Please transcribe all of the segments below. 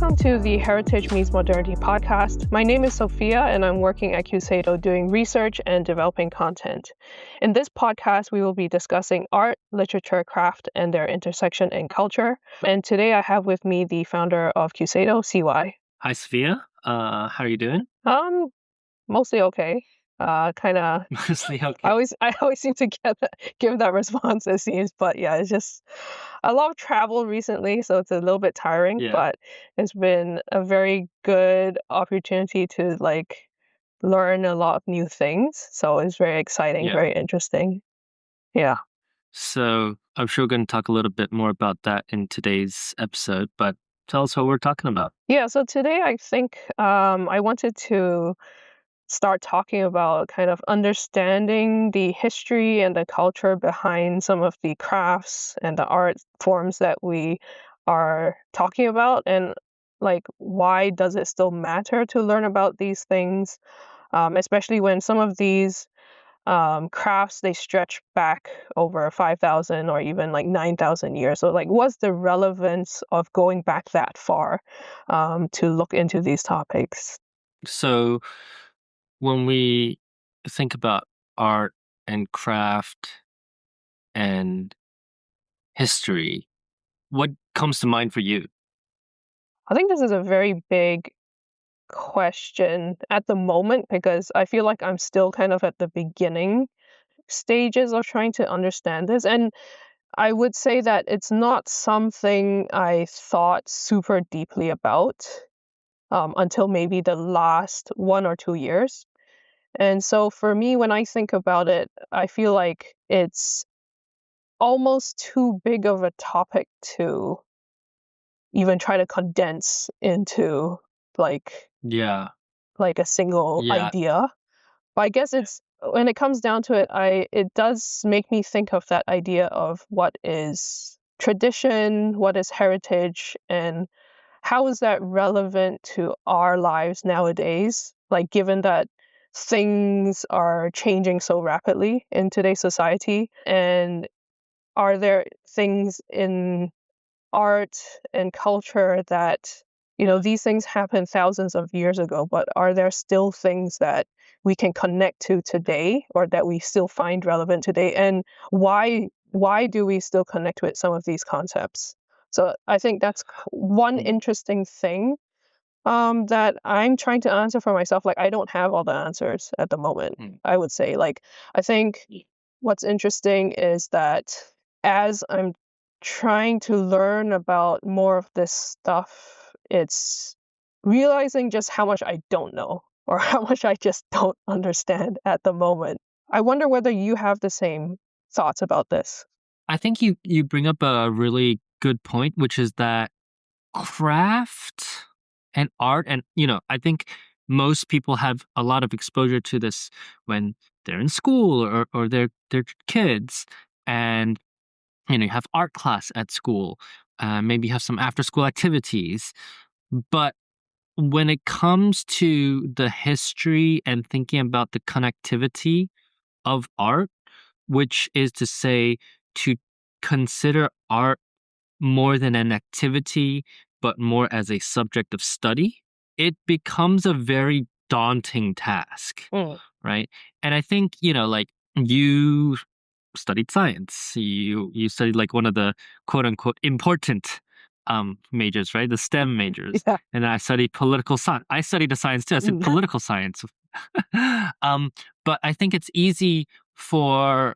Welcome to the Heritage Meets Modernity Podcast. My name is Sophia, and I'm working at Kyuseido doing research and developing content. In this podcast, we will be discussing art, literature, craft, and their intersection in culture. And today I have with me the founder of Kyuseido, CY. Hi, Sophia. How are you doing? Mostly okay. Kind of. Mostly okay. I always seem to give that response, it seems, but yeah, it's just a lot of travel recently, so it's a little bit tiring. Yeah. But it's been a very good opportunity to learn a lot of new things. So it's very exciting, Yeah. very interesting. Yeah. So I'm sure we're going to talk a little bit more about that in today's episode, but tell us what we're talking about. Yeah. So today I think I wanted to start talking about kind of understanding the history and the culture behind some of the crafts and the art forms that we are talking about, and why does it still matter to learn about these things, especially when some of these crafts, they stretch back over 5,000 or even 9,000 years. So what's the relevance of going back that far to look into these topics? So when we think about art and craft and history, what comes to mind for you? I think this is a very big question at the moment because I feel like I'm still kind of at the beginning stages of trying to understand this. And I would say that it's not something I thought super deeply about until maybe the last 1 or 2 years. And so for me, when I think about it, I feel like it's almost too big of a topic to even try to condense into like Yeah. a single idea. But I guess it's when it comes down to it, it does make me think of that idea of what is tradition, what is heritage, and how is that relevant to our lives nowadays? Like given that things are changing so rapidly in today's society, and are there things in art and culture that, these things happened thousands of years ago, but are there still things that we can connect to today or that we still find relevant today? And why do we still connect with some of these concepts? So I think that's one interesting thing that I'm trying to answer for myself. Like I don't have all the answers at the moment, I would say. I think what's interesting is that as I'm trying to learn about more of this stuff, it's realizing just how much I don't know or how much I just don't understand at the moment. I wonder whether you have the same thoughts about this. I think you bring up a really good point, which is that craft and art, and I think most people have a lot of exposure to this when they're in school or they're kids, and you have art class at school, maybe have some after school activities. But when it comes to the history and thinking about the connectivity of art, which is to say to consider art more than an activity, but more as a subject of study, it becomes a very daunting task, right? And I think, you studied science. You studied one of the quote unquote important majors, right? The STEM majors. Yeah. And I studied political science. I studied the science too. I studied political science. But I think it's easy for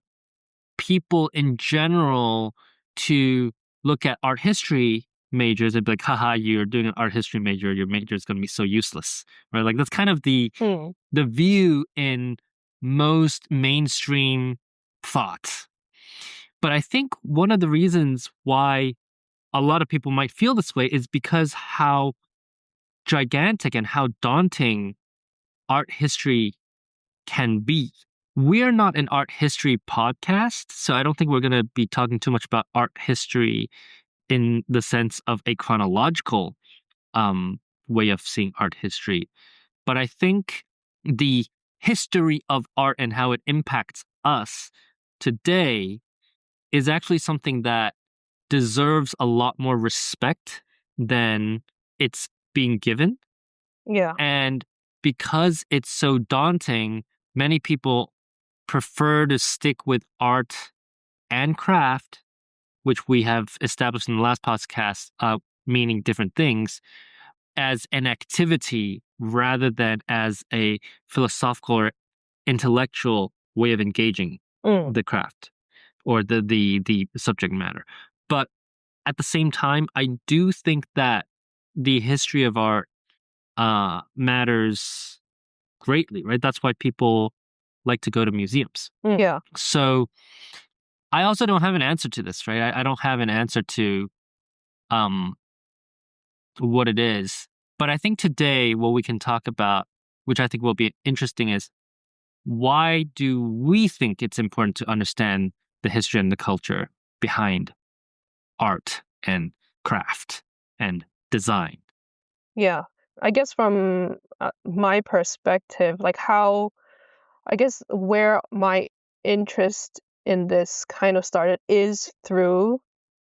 people in general to look at art history majors and be like, haha, you're doing an art history major, your major is going to be so useless, right? Like that's kind of the view in most mainstream thought. But I think one of the reasons why a lot of people might feel this way is because how gigantic and how daunting art history can be. We're not an art history podcast, so I don't think we're going to be talking too much about art history in the sense of a chronological way of seeing art history. But I think the history of art and how it impacts us today is actually something that deserves a lot more respect than its being given. Yeah. And because it's so daunting, many people prefer to stick with art and craft, which we have established in the last podcast, meaning different things, as an activity rather than as a philosophical or intellectual way of engaging the craft or the subject matter. But at the same time, I do think that the history of art matters greatly, right? That's why people like to go to museums. Yeah. So I also don't have an answer to this, right? I don't have an answer to um, what it is. But I think today what we can talk about, which I think will be interesting, is why do we think it's important to understand the history and the culture behind art and craft and design? Yeah. I guess from my perspective, like I guess where my interest in this kind of started is through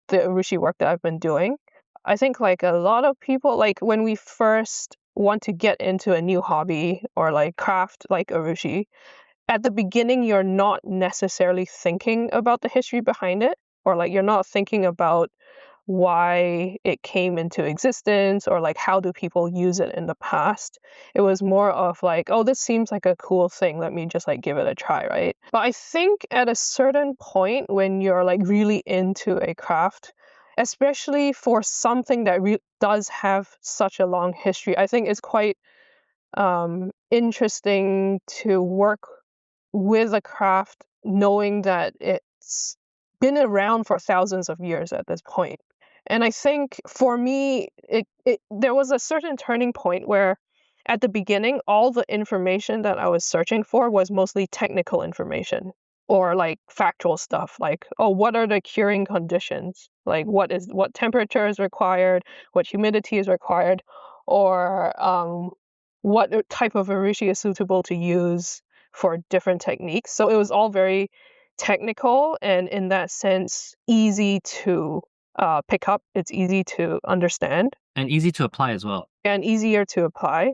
the urushi work that I've been doing. I think like a lot of people, like when we first want to get into a new hobby or like craft like urushi, at the beginning you're not necessarily thinking about the history behind it, or like you're not thinking about why it came into existence or like how do people use it in the past. It was more of like, oh, this seems like a cool thing, let me just like give it a try, right? But I think at a certain point when you're like really into a craft, especially for something that does have such a long history, I think it's quite interesting to work with a craft knowing that it's been around for thousands of years at this point. And I think for me, there was a certain turning point where at the beginning, all the information that I was searching for was mostly technical information or like factual stuff, like, oh, what are the curing conditions? Like what temperature is required, what humidity is required, or what type of urushi is suitable to use for different techniques. So it was all very technical and in that sense easy to pick up. It's easy to understand. And easy to apply as well. And easier to apply.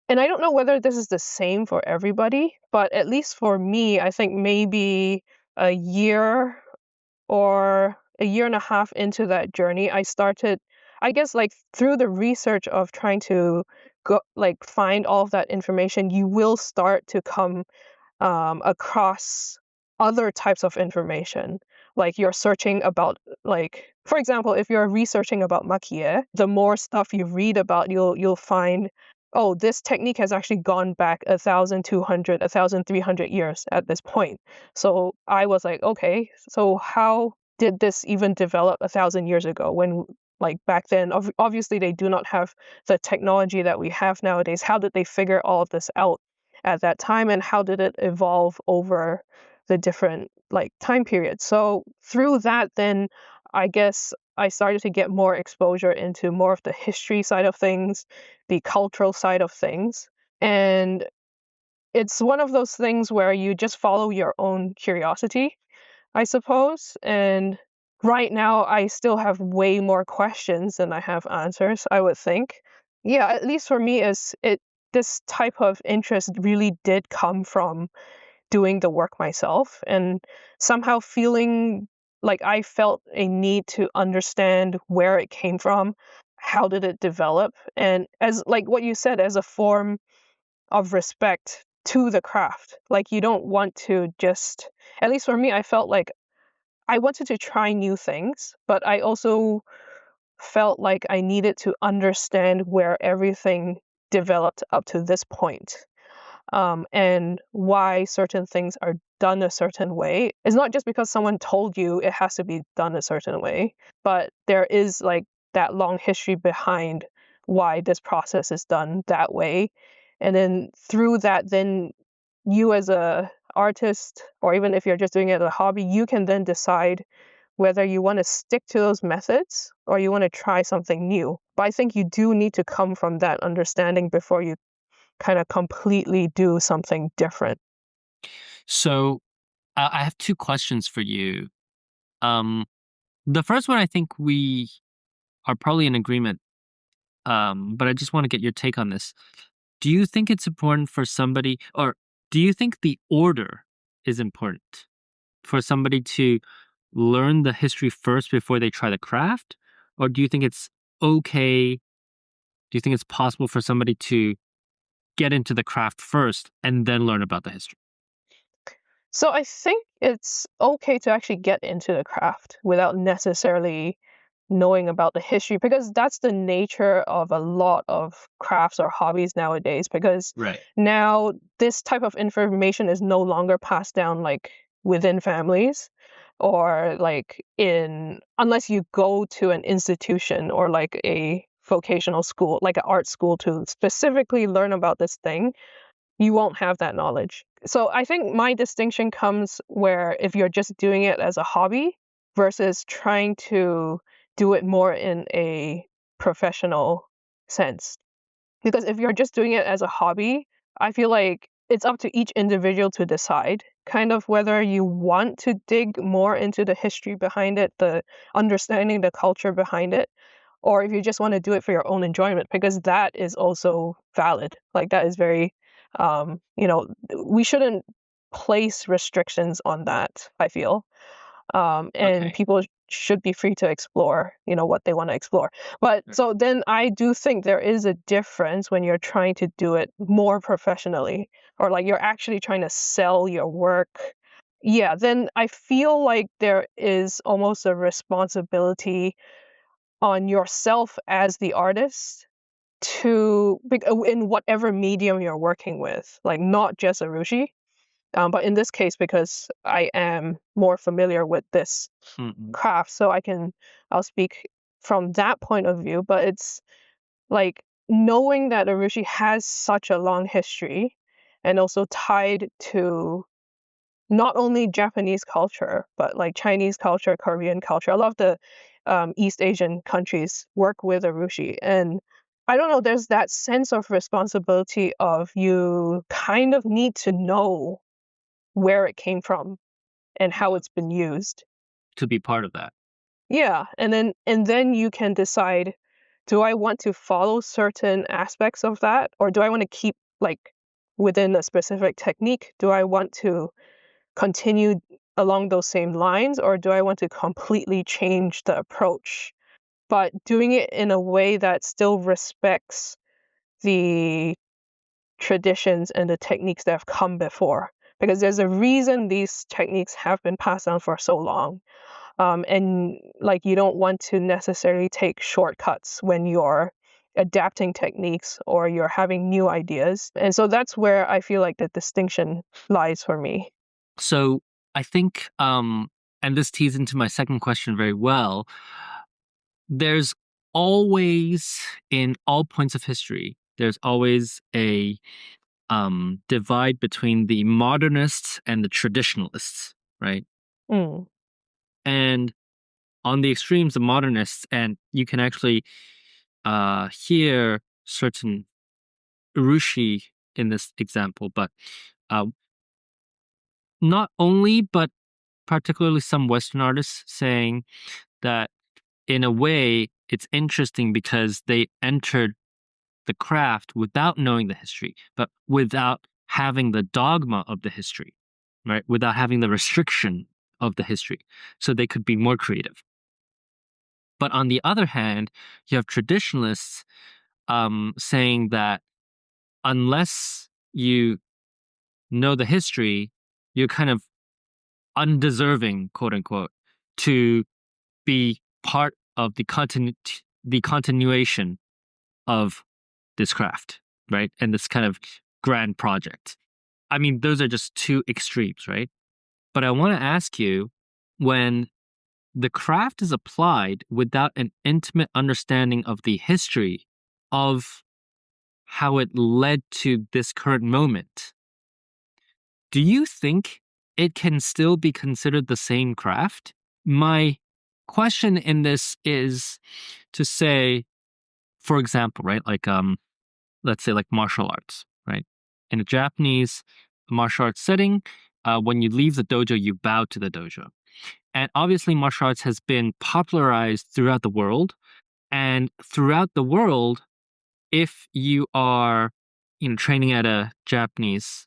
And I don't know whether this is the same for everybody, but at least for me, I think maybe a year or a year and a half into that journey, I started, I guess, like through the research of trying to go, like find all of that information, you will start to come across other types of information. Like you're searching about, like, for example, if you're researching about makie, the more stuff you read about, you'll find, oh, this technique has actually gone back 1,200, 1,300 years at this point. So I was like, okay, so how did this even develop 1,000 years ago when like back then, obviously they do not have the technology that we have nowadays. How did they figure all of this out at that time, and how did it evolve over the different like time periods? So through that, then I guess I started to get more exposure into more of the history side of things, the cultural side of things. And it's one of those things where you just follow your own curiosity, I suppose. And right now, I still have way more questions than I have answers, I would think. Yeah, at least for me, this type of interest really did come from doing the work myself and somehow feeling like I felt a need to understand where it came from, how did it develop, and as like what you said, as a form of respect to the craft. Like you don't want to just, at least for me, I felt like I wanted to try new things, but I also felt like I needed to understand where everything developed up to this point, and why certain things are done a certain way. It's not just because someone told you it has to be done a certain way, but there is like that long history behind why this process is done that way. And then through that, then you as a artist, or even if you're just doing it as a hobby, you can then decide whether you want to stick to those methods or you want to try something new. But I think you do need to come from that understanding before you kind of completely do something different. So I have two questions for you. The first one, I think we are probably in agreement but I just want to get your take on this. Do you think it's important for somebody, or do you think the order is important for somebody to learn the history first before they try the craft? Or do you think it's okay? Do you think it's possible for somebody to get into the craft first and then learn about the history? So I think it's okay to actually get into the craft without necessarily knowing about the history, because that's the nature of a lot of crafts or hobbies nowadays, because Right. now this type of information is no longer passed down like within families, or like in, unless you go to an institution or like a vocational school, like an art school, to specifically learn about this thing, you won't have that knowledge. So I think my distinction comes where if you're just doing it as a hobby versus trying to do it more in a professional sense. Because if you're just doing it as a hobby, I feel like it's up to each individual to decide kind of whether you want to dig more into the history behind it, the understanding the culture behind it, or if you just want to do it for your own enjoyment, because that is also valid. Like that is very, we shouldn't place restrictions on that, I feel. And Okay. people should be free to explore, what they want to explore. But so then I do think there is a difference when you're trying to do it more professionally, or like you're actually trying to sell your work. Yeah, then I feel like there is almost a responsibility on yourself as the artist to in whatever medium you're working with, like not just urushi, but in this case, because I am more familiar with this craft, so I'll speak from that point of view. But it's like knowing that urushi has such a long history, and also tied to not only Japanese culture, but like Chinese culture, Korean culture. A lot of the East Asian countries work with urushi. And I don't know, there's that sense of responsibility of you kind of need to know where it came from and how it's been used. To be part of that. Yeah, and then you can decide, do I want to follow certain aspects of that, or do I want to keep like within a specific technique? Do I want to continue along those same lines, or do I want to completely change the approach, but doing it in a way that still respects the traditions and the techniques that have come before? Because there's a reason these techniques have been passed down for so long. And like you don't want to necessarily take shortcuts when you're adapting techniques or you're having new ideas. And so that's where I feel like the distinction lies for me. So I think, and this tees into my second question very well, there's always, in all points of history, there's always a divide between the modernists and the traditionalists, right? Mm. And on the extremes, the modernists, and you can actually hear certain urushi in this example, but uh, not only, but particularly some Western artists saying that in a way it's interesting because they entered the craft without knowing the history, but without having the dogma of the history, right? Without having the restriction of the history. So they could be more creative. But on the other hand, you have traditionalists saying that unless you know the history, you're kind of undeserving, quote unquote, to be part of the continuation of this craft, right? And this kind of grand project. I mean, those are just two extremes, right? But I want to ask you, when the craft is applied without an intimate understanding of the history of how it led to this current moment, do you think it can still be considered the same craft? My question in this is to say, for example, right, like let's say like martial arts, right? In a Japanese martial arts setting, when you leave the dojo, you bow to the dojo. And obviously, martial arts has been popularized throughout the world. And throughout the world, if you are training at a Japanese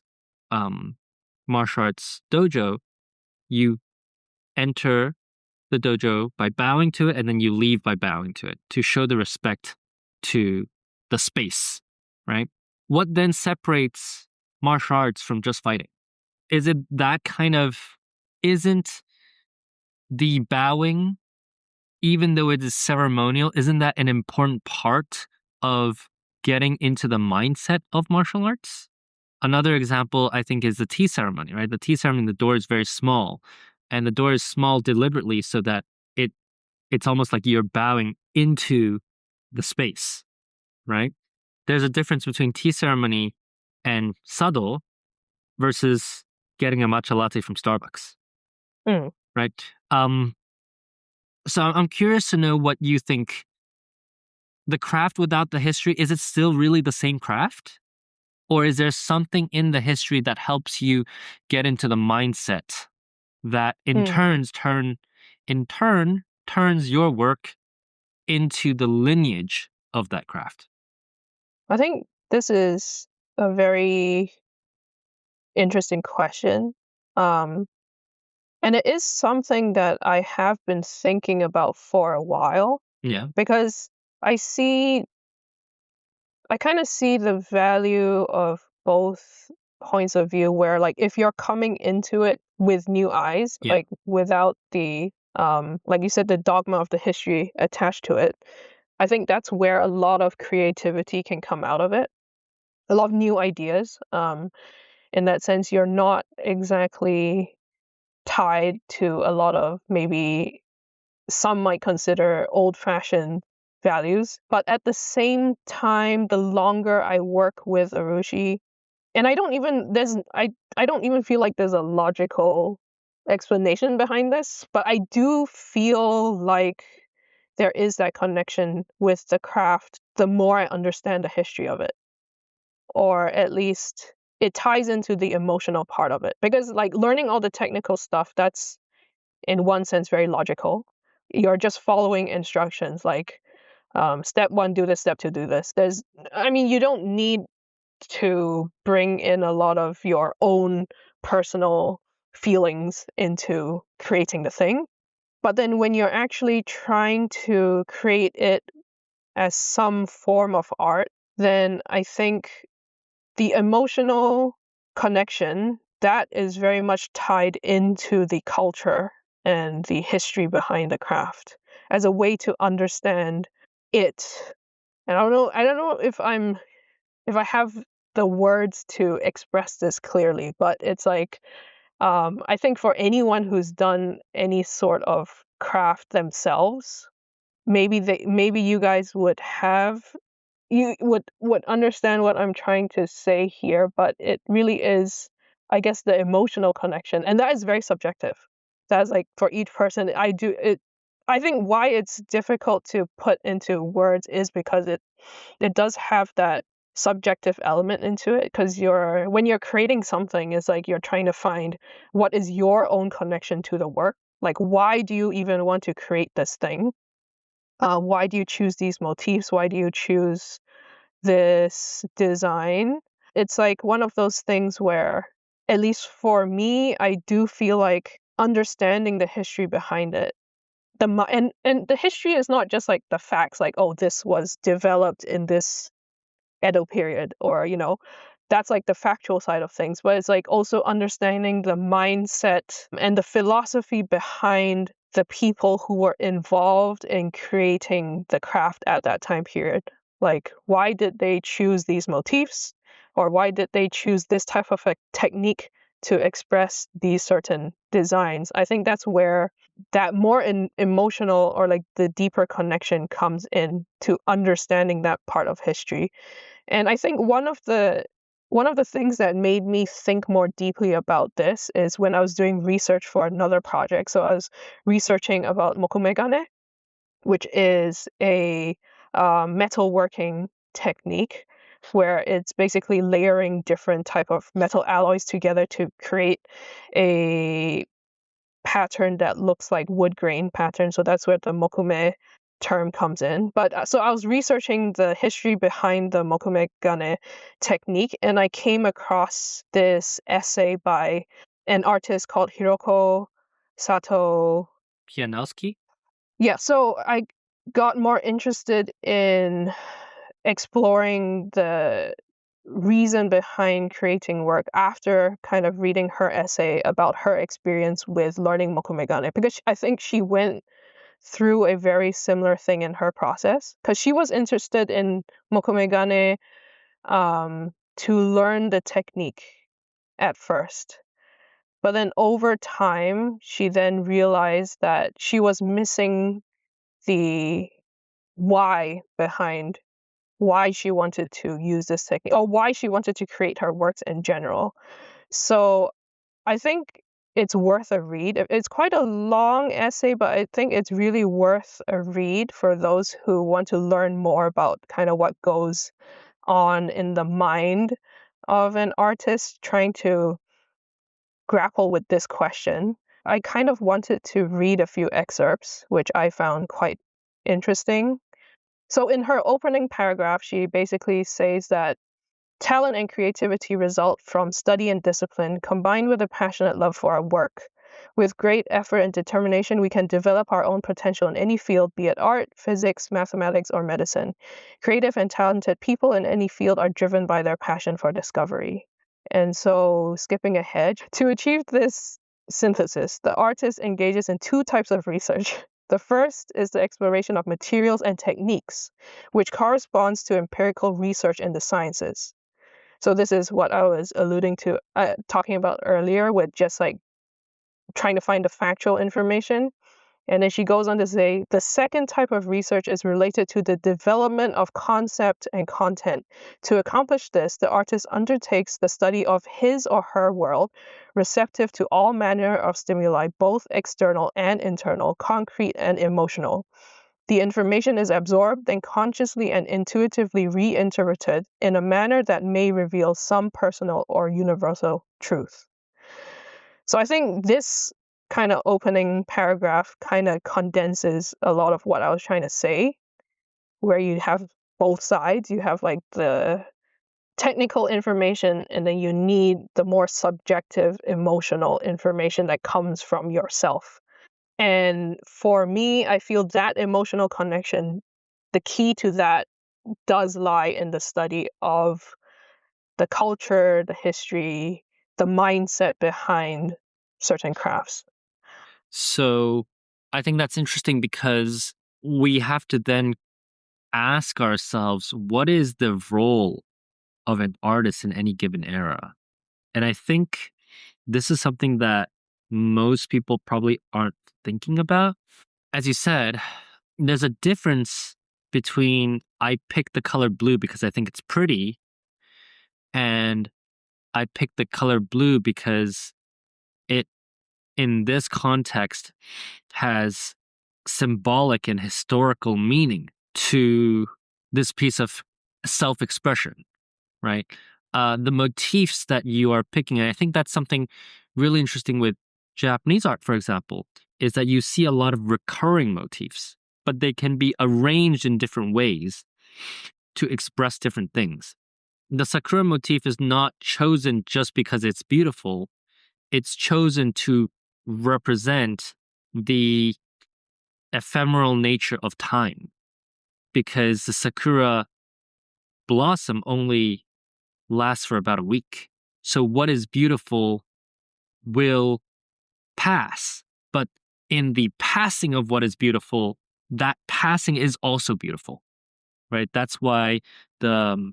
martial arts dojo, you enter the dojo by bowing to it, and then you leave by bowing to it to show the respect to the space, right? What then separates martial arts from just fighting? Is it that kind of, isn't the bowing, even though it is ceremonial, isn't that an important part of getting into the mindset of martial arts? Another example, I think, is the tea ceremony, right? The tea ceremony, the door is very small, and the door is small deliberately so that it's almost like you're bowing into the space, right? There's a difference between tea ceremony and sado versus getting a matcha latte from Starbucks, right? So I'm curious to know what you think. The craft without the history, is it still really the same craft? Or is there something in the history that helps you get into the mindset that in turn turns your work into the lineage of that craft? I think this is a very interesting question. And it is something that I have been thinking about for a while. Yeah. Because I kind of see the value of both points of view, where like if you're coming into it with new eyes, like without the like you said, the dogma of the history attached to it, I think that's where a lot of creativity can come out of it, a lot of new ideas. In that sense, you're not exactly tied to a lot of, maybe some might consider, old-fashioned values. But at the same time, the longer I work with urushi, and I don't even feel like there's a logical explanation behind this, but I do feel like there is that connection with the craft the more I understand the history of it. Or at least it ties into the emotional part of it. Because like learning all the technical stuff, that's in one sense very logical. You're just following instructions, like step 1 do this, step 2 do this. You don't need to bring in a lot of your own personal feelings into creating the thing. But then when you're actually trying to create it as some form of art, then I think the emotional connection, that is very much tied into the culture and the history behind the craft as a way to understand it. And I don't know if I have the words to express this clearly, but it's like I think for anyone who's done any sort of craft themselves, maybe you guys would understand what I'm trying to say here, but it really is, I guess, the emotional connection, and that is very subjective. That's like for each person. I think why it's difficult to put into words is because it does have that subjective element into it, because when you're creating something, it's like you're trying to find what is your own connection to the work. Like, why do you even want to create this thing? Why do you choose these motifs? Why do you choose this design? It's like one of those things where, at least for me, I do feel like understanding the history behind it. And the history is not just like the facts, like, oh, this was developed in this Edo period, or that's like the factual side of things. But it's like also understanding the mindset and the philosophy behind the people who were involved in creating the craft at that time period. Like, why did they choose these motifs, or why did they choose this type of a technique to express these certain designs? I think that's where that more emotional, or like the deeper connection, comes in to understanding that part of history. And I think one of the things that made me think more deeply about this is when I was doing research for another project. So I was researching about Mokume-gane, which is a metalworking technique where it's basically layering different type of metal alloys together to create a pattern that looks like wood grain pattern. So that's where the mokume term comes in. But so I was researching the history behind the Mokume-gane technique, and I came across this essay by an artist called Hiroko Sato. Pianowski? Yeah, so I got more interested in exploring the reason behind creating work after kind of reading her essay about her experience with learning Mokume-gane, because I think she went through a very similar thing in her process, because she was interested in Mokume-gane to learn the technique at first. But then over time, she then realized that she was missing the why behind why she wanted to use this technique, or why she wanted to create her works in general. So I think it's worth a read. It's quite a long essay, but I think it's really worth a read for those who want to learn more about kind of what goes on in the mind of an artist trying to grapple with this question. I kind of wanted to read a few excerpts, which I found quite interesting. So in her opening paragraph, she basically says that talent and creativity result from study and discipline combined with a passionate love for our work. With great effort and determination, we can develop our own potential in any field, be it art, physics, mathematics, or medicine. Creative and talented people in any field are driven by their passion for discovery. And so, skipping ahead, to achieve this synthesis, the artist engages in two types of research. The first is the exploration of materials and techniques, which corresponds to empirical research in the sciences. So this is what I was alluding to, talking about earlier, with just like trying to find the factual information. And then she goes on to say, the second type of research is related to the development of concept and content. To accomplish this, the artist undertakes the study of his or her world, receptive to all manner of stimuli, both external and internal, concrete and emotional. The information is absorbed and consciously and intuitively reinterpreted in a manner that may reveal some personal or universal truth. So I think this kind of opening paragraph kind of condenses a lot of what I was trying to say, where you have both sides. You have like the technical information, and then you need the more subjective, emotional information that comes from yourself. And for me, I feel that emotional connection, the key to that does lie in the study of the culture, the history, the mindset behind certain crafts. So I think that's interesting because we have to then ask ourselves, what is the role of an artist in any given era? And I think this is something that most people probably aren't thinking about. As you said, there's a difference between I pick the color blue because I think it's pretty, and I pick the color blue because it, in this context, has symbolic and historical meaning to this piece of self expression, right? The motifs that you are picking, and I think that's something really interesting with Japanese art, for example, is that you see a lot of recurring motifs, but they can be arranged in different ways to express different things. The sakura motif is not chosen just because it's beautiful. It's chosen to represent the ephemeral nature of time, because the sakura blossom only lasts for about a week. So what is beautiful will pass, but in the passing of what is beautiful, that passing is also beautiful, right? That's why the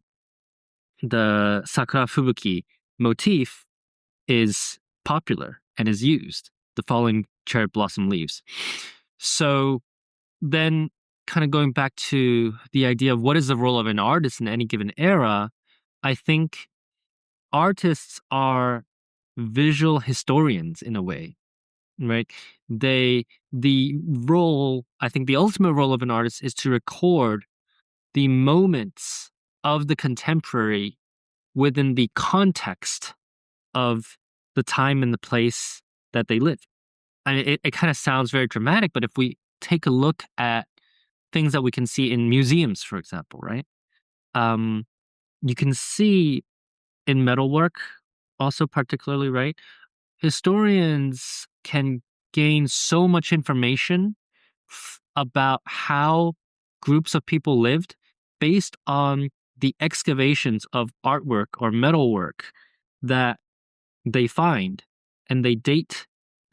sakura fubuki motif is popular and is used, the falling cherry blossom leaves. So then, kind of going back to the idea of what is the role of an artist in any given era, I think artists are visual historians in a way, right? The role, I think the ultimate role of an artist is to record the moments of the contemporary within the context of the time and the place that they live. And it kind of sounds very dramatic, but if we take a look at things that we can see in museums, for example, right? You can see in metalwork also particularly, right? Historians can gain so much information about how groups of people lived based on the excavations of artwork or metalwork that they find, and they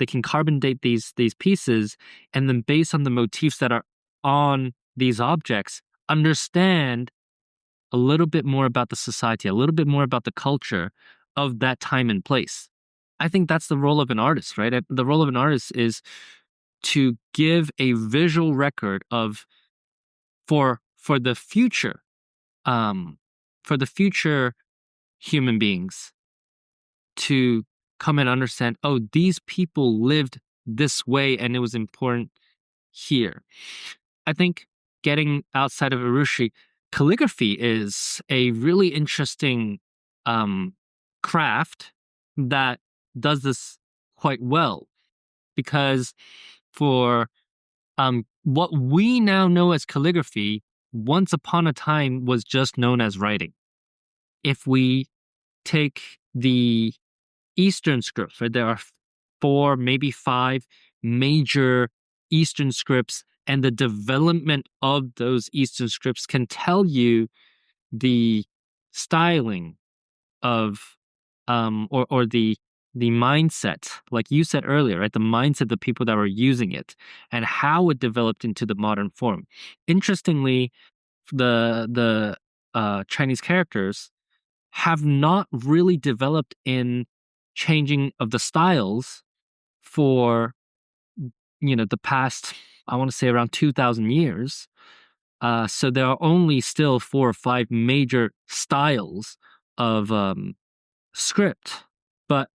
can carbon date these pieces, and then based on the motifs that are on these objects, understand a little bit more about the society, a little bit more about the culture of that time and place. I think that's the role of an artist, right? The role of an artist is to give a visual record of for the future, for the future human beings to come and understand, oh, these people lived this way and it was important here. I think getting outside of Urushi, calligraphy is a really interesting craft that does this quite well, because for what we now know as calligraphy, once upon a time was just known as writing. If we take the Eastern scripts, right, there are 4, maybe 5 major Eastern scripts, and the development of those Eastern scripts can tell you the styling of or the mindset, like you said earlier, right? The mindset of the people that were using it and how it developed into the modern form. Interestingly, the Chinese characters have not really developed in changing of the styles for the past, I want to say, around 2,000 years. So there are only still 4 or 5 major styles of script, but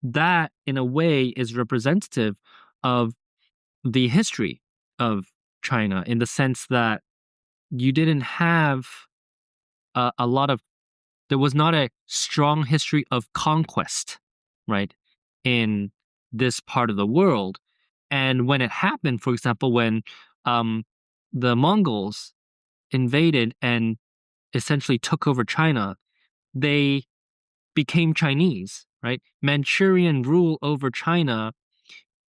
that in a way is representative of the history of China, in the sense that you didn't have a lot of, there was not a strong history of conquest, right, in this part of the world. And when it happened, for example, when the Mongols invaded and essentially took over China, they became Chinese, right? Manchurian rule over China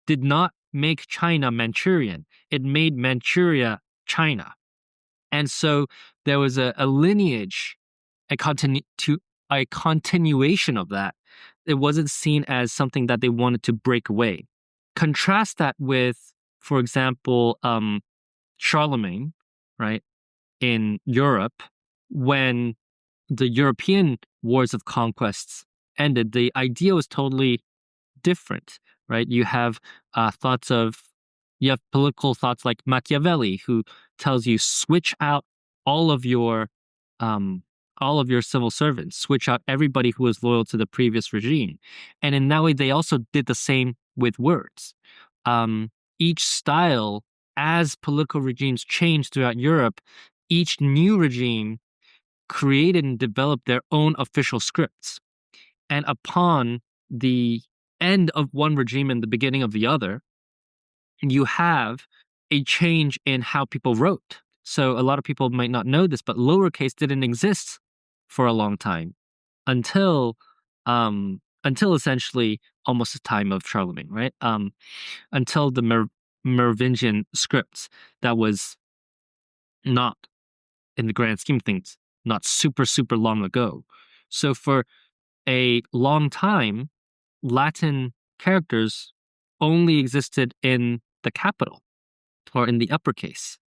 did not make China Manchurian. It made Manchuria China. And so there was a lineage, a continuation of that. It wasn't seen as something that they wanted to break away. Contrast that with, for example, Charlemagne, right, in Europe, when the European wars of conquests ended, the idea was totally different, right? You have political thoughts like Machiavelli, who tells you switch out all of your civil servants, switch out everybody who was loyal to the previous regime. And in that way, they also did the same with words. Each style, as political regimes changed throughout Europe, each new regime created and developed their own official scripts. And upon the end of one regime and the beginning of the other, you have a change in how people wrote. So a lot of people might not know this, but lowercase didn't exist for a long time until essentially almost the time of Charlemagne, right? Until the Merovingian scripts, that was not, in the grand scheme of things, not super, super long ago. So for a long time, Latin characters only existed in the capital or in the uppercase.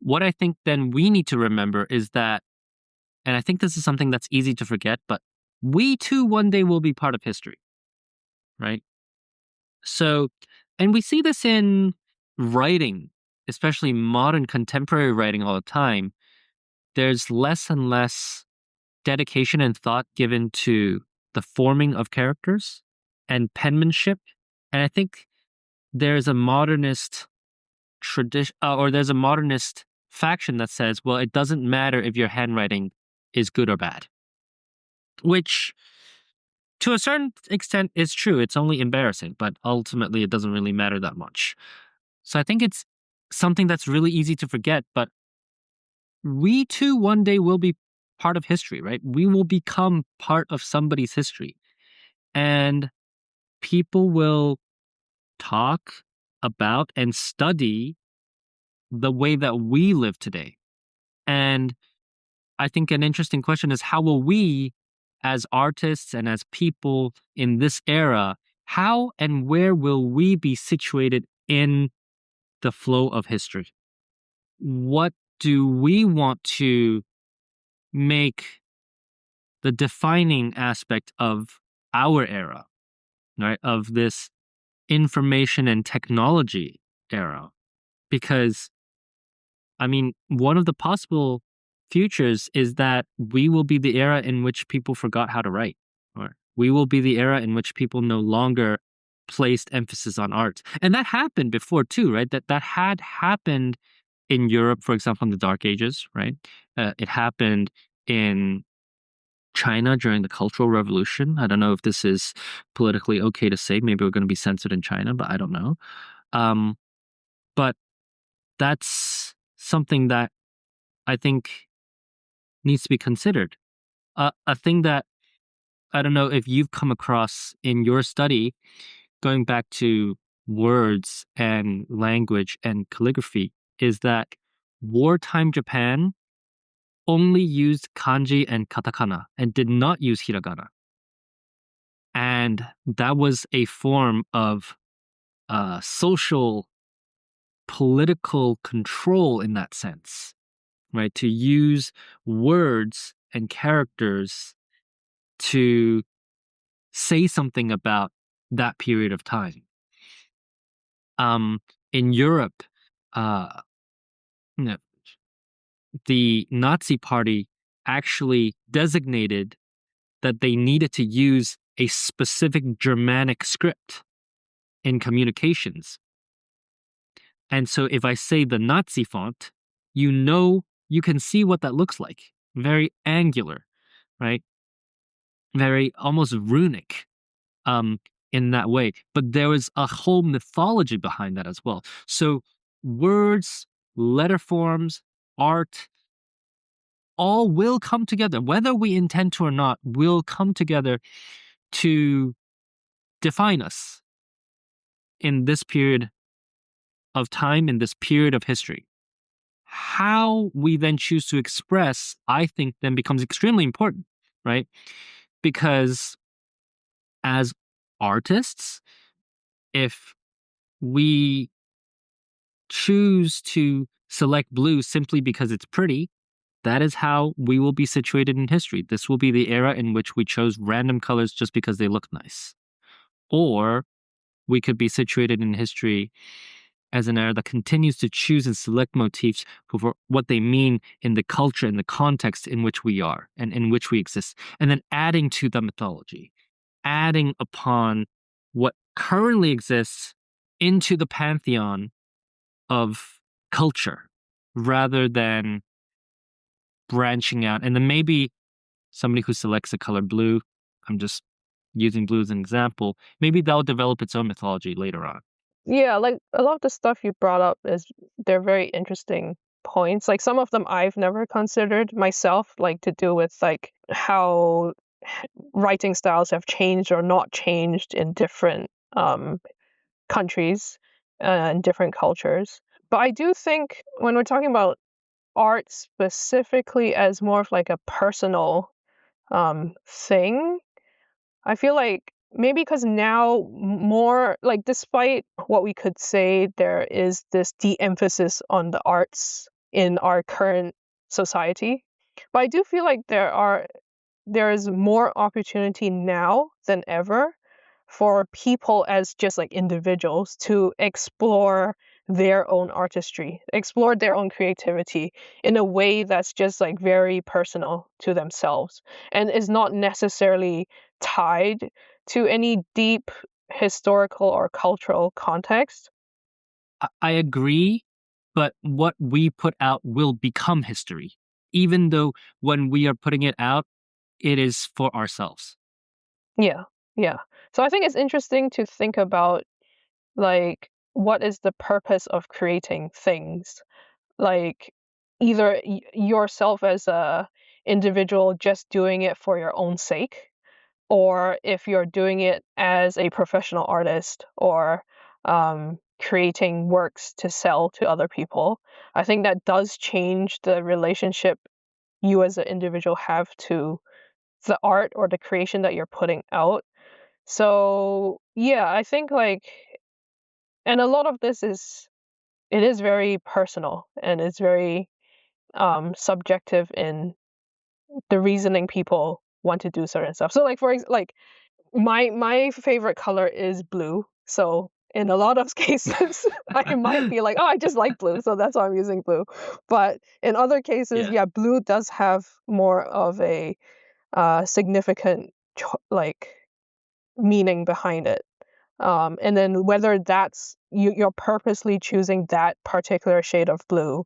What I think then we need to remember is that, and I think this is something that's easy to forget, but we too one day will be part of history, right? So, and we see this in writing, especially modern contemporary writing all the time. There's less and less dedication and thought given to the forming of characters and penmanship. And I think there's a modernist tradition, or there's a modernist faction that says, well, it doesn't matter if your handwriting is good or bad, which to a certain extent is true. It's only embarrassing, but ultimately it doesn't really matter that much. So I think it's something that's really easy to forget, but we too one day will be part of history, right? We will become part of somebody's history. And people will talk about and study the way that we live today. And I think an interesting question is, how will we, as artists and as people in this era, how and where will we be situated in the flow of history? What do we want to make the defining aspect of our era, right? Of this information and technology era? Because, I mean, one of the possible futures is that we will be the era in which people forgot how to write, or we will be the era in which people no longer placed emphasis on art. And that happened before too, right? That had happened in Europe, for example, in the Dark Ages, right? It happened in China during the Cultural Revolution. I don't know if this is politically okay to say. Maybe we're going to be censored in China, but I don't know. But that's something that I think needs to be considered. A thing that I don't know if you've come across in your study, going back to words and language and calligraphy, is that wartime Japan only used kanji and katakana and did not use hiragana. And that was a form of social, political control in that sense, right? To use words and characters to say something about that period of time. In Europe, uh, you know, the Nazi Party actually designated that they needed to use a specific Germanic script in communications. And so if I say the Nazi font, you can see what that looks like. Very angular, right? Very almost runic in that way. But there was a whole mythology behind that as well. So words, letter forms, art, all will come together, whether we intend to or not, will come together to define us in this period of time, in this period of history. How we then choose to express, I think, then becomes extremely important, right? Because as artists, if we choose to select blue simply because it's pretty, that is how we will be situated in history. This will be the era in which we chose random colors just because they look nice. Or we could be situated in history as an era that continues to choose and select motifs for what they mean in the culture and the context in which we are and in which we exist. And then adding to the mythology, adding upon what currently exists into the pantheon of culture rather than branching out. And then maybe somebody who selects the color blue, I'm just using blue as an example, maybe that'll develop its own mythology later on. Yeah, like a lot of the stuff you brought up they're very interesting points. Like some of them I've never considered myself, like to do with like how writing styles have changed or not changed in different countries and different cultures. But I do think when we're talking about art specifically as more of like a personal thing, I feel like maybe because now more like despite what we could say, there is this de-emphasis on the arts in our current society. But I do feel like there is more opportunity now than ever for people as just like individuals to explore their own artistry, explore their own creativity in a way that's just like very personal to themselves and is not necessarily tied to any deep historical or cultural context. I agree, but what we put out will become history, even though when we are putting it out, it is for ourselves. Yeah, yeah. So I think it's interesting to think about like what is the purpose of creating things? Like either yourself as a individual just doing it for your own sake, or if you're doing it as a professional artist or creating works to sell to other people. I think that does change the relationship you as an individual have to the art or the creation that you're putting out. So yeah, I think like, and a lot of this is, it is very personal and it's very subjective in the reasoning people want to do certain stuff. So like like my favorite color is blue. So in a lot of cases, I might be like, oh, I just like blue, so that's why I'm using blue. But in other cases, yeah, blue does have more of a significant like meaning behind it. And then whether that's you're purposely choosing that particular shade of blue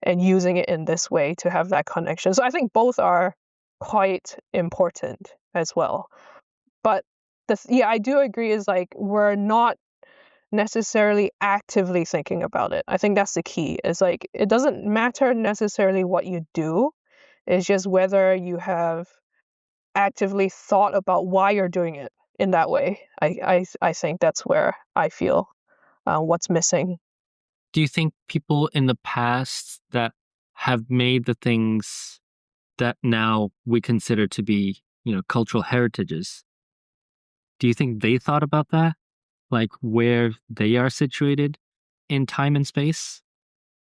and using it in this way to have that connection. So I think both are quite important as well. But yeah, I do agree is like we're not necessarily actively thinking about it. I think that's the key. Is like it doesn't matter necessarily what you do. It's just whether you have actively thought about why you're doing it in that way. I think that's where I feel what's missing. Do you think people in the past that have made the things that now we consider to be, cultural heritages, do you think they thought about that? Like where they are situated in time and space?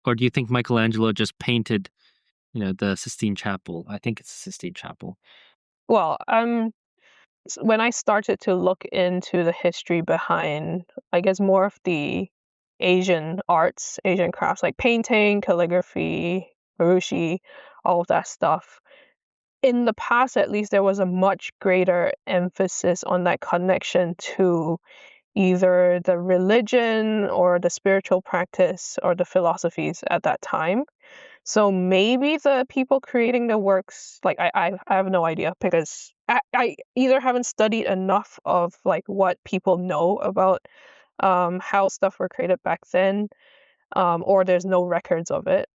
Or do you think Michelangelo just painted, the Sistine Chapel? I think it's the Sistine Chapel. Well, when I started to look into the history behind, I guess, more of the Asian arts, Asian crafts like painting, calligraphy, urushi, all of that stuff. In the past, at least, there was a much greater emphasis on that connection to either the religion or the spiritual practice or the philosophies at that time. So maybe the people creating the works, like I have no idea because I either haven't studied enough of like what people know about how stuff were created back then, or there's no records of it.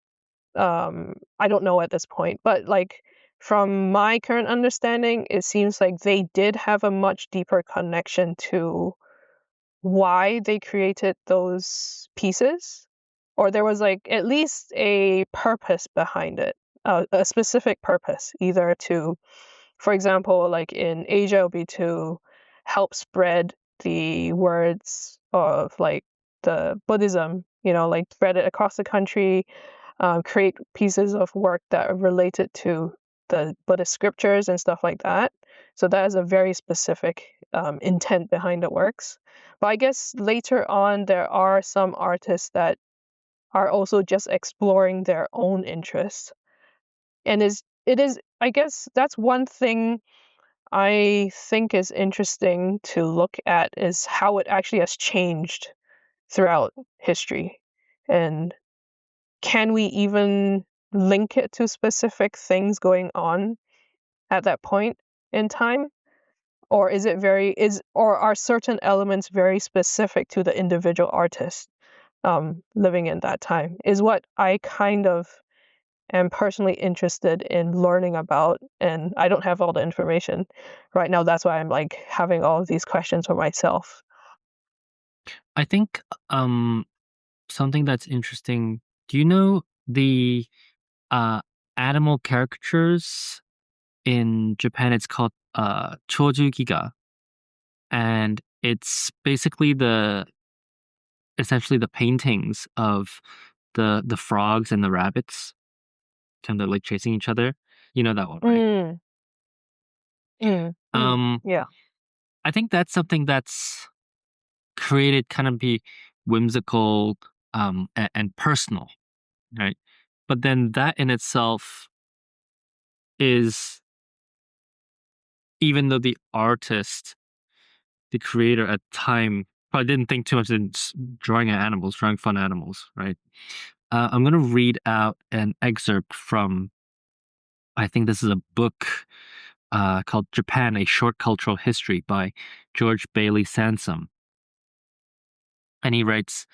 I don't know at this point, but like from my current understanding, it seems like they did have a much deeper connection to why they created those pieces, or there was like at least a purpose behind it, a specific purpose, either to, for example, like in Asia, it would be to help spread the words of like the Buddhism, like spread it across the country, create pieces of work that are related to the Buddhist scriptures and stuff like that. So that is a very specific intent behind the works. But I guess later on, there are some artists that are also just exploring their own interests. And it is, I guess that's one thing I think is interesting to look at is how it actually has changed throughout history. And can we even link it to specific things going on at that point in time? Or or are certain elements very specific to the individual artist living in that time? Is what I kind of am personally interested in learning about, and I don't have all the information right now. That's why I'm like having all of these questions for myself. I think something that's interesting. Do you know the uh animal caricatures in Japan? It's called Choju-giga, and it's basically essentially the paintings of the frogs and the rabbits kind of like chasing each other. You know that one, right? Yeah. I think that's something that's created kind of be whimsical and personal, right? But then that in itself is, even though the artist, the creator at the time probably didn't think too much in drawing animals, drawing fun animals, right? I'm going to read out an excerpt from, I think this is a book called Japan, A Short Cultural History by George Bailey Sansom. And he writes,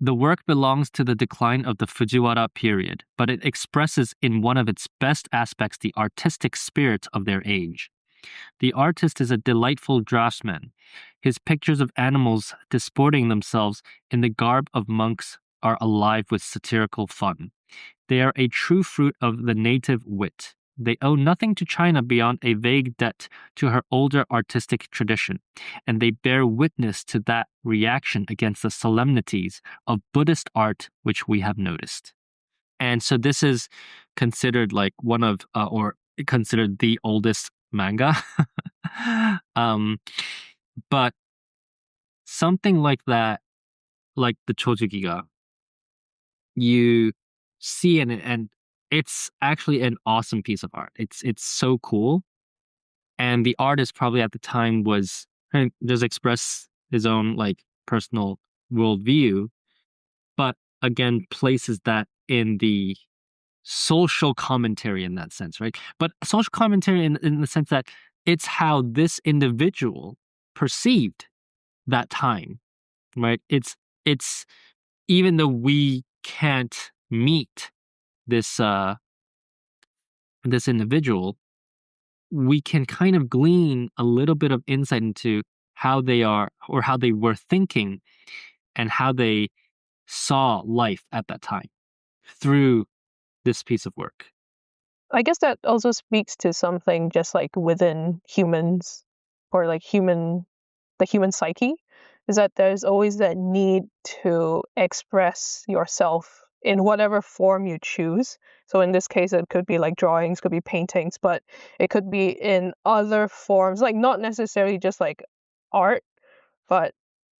the work belongs to the decline of the Fujiwara period, but it expresses in one of its best aspects the artistic spirit of their age. The artist is a delightful draftsman. His pictures of animals disporting themselves in the garb of monks are alive with satirical fun. They are a true fruit of the native wit. They owe nothing to China beyond a vague debt to her older artistic tradition, and they bear witness to that reaction against the solemnities of Buddhist art which we have noticed. And so this is considered like one of, or considered the oldest manga. But something like that, like the Choju-giga, you see and it's actually an awesome piece of art. It's so cool. And the artist probably at the time was just express his own like personal worldview, but again places that in the social commentary in that sense, right? But social commentary in the sense that it's how this individual perceived that time, right? It's even though we can't meet this this individual, we can kind of glean a little bit of insight into how they are or how they were thinking and how they saw life at that time through this piece of work. I guess that also speaks to something just like within humans or like the human psyche, is that there's always that need to express yourself in whatever form you choose. So in this case, it could be like drawings, could be paintings, but it could be in other forms, like not necessarily just like art, but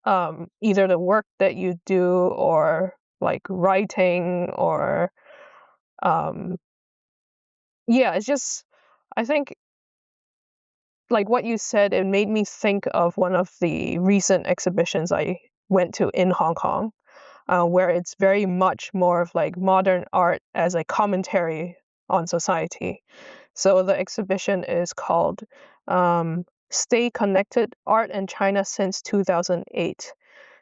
either the work that you do or like writing or yeah, it's just, I think like what you said, it made me think of one of the recent exhibitions I went to in Hong Kong, where it's very much more of like modern art as a commentary on society. So the exhibition is called Stay Connected: Art and China Since 2008.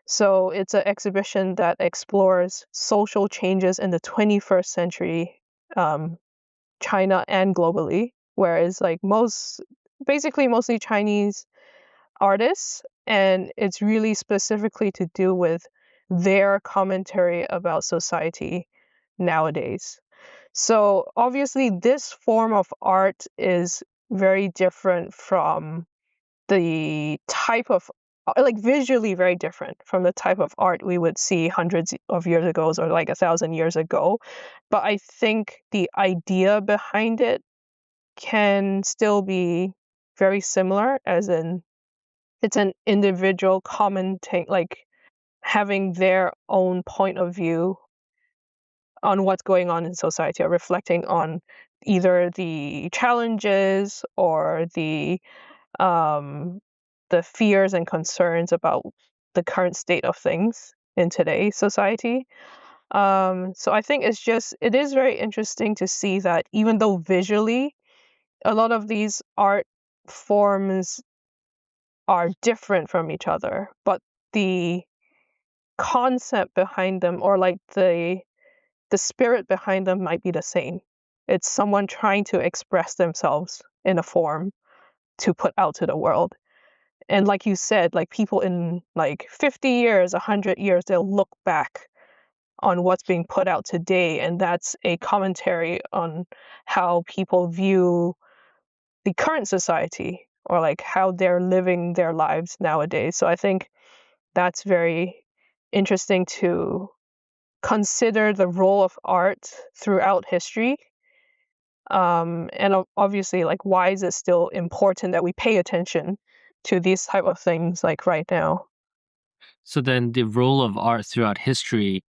So it's an exhibition that explores social changes in the 21st century, China and globally, whereas like basically mostly Chinese artists, and it's really specifically to do with their commentary about society nowadays. So obviously this form of art is very different from the type of like visually very different from the type of art we would see hundreds of years ago or like 1,000 years ago. But I think the idea behind it can still be very similar, as in it's an individual commenting, like having their own point of view on what's going on in society or reflecting on either the challenges or the fears and concerns about the current state of things in today's society. So I think it is very interesting to see that even though visually a lot of these art forms are different from each other, but the concept behind them or like the spirit behind them might be the same. It's someone trying to express themselves in a form to put out to the world. And like you said, like people in like 50 years, 100 years, they'll look back on what's being put out today, and that's a commentary on how people view the current society or like how they're living their lives nowadays. So I think that's very interesting to consider the role of art throughout history. And obviously, like, why is it still important that we pay attention to these type of things like right now? So then the role of art throughout history,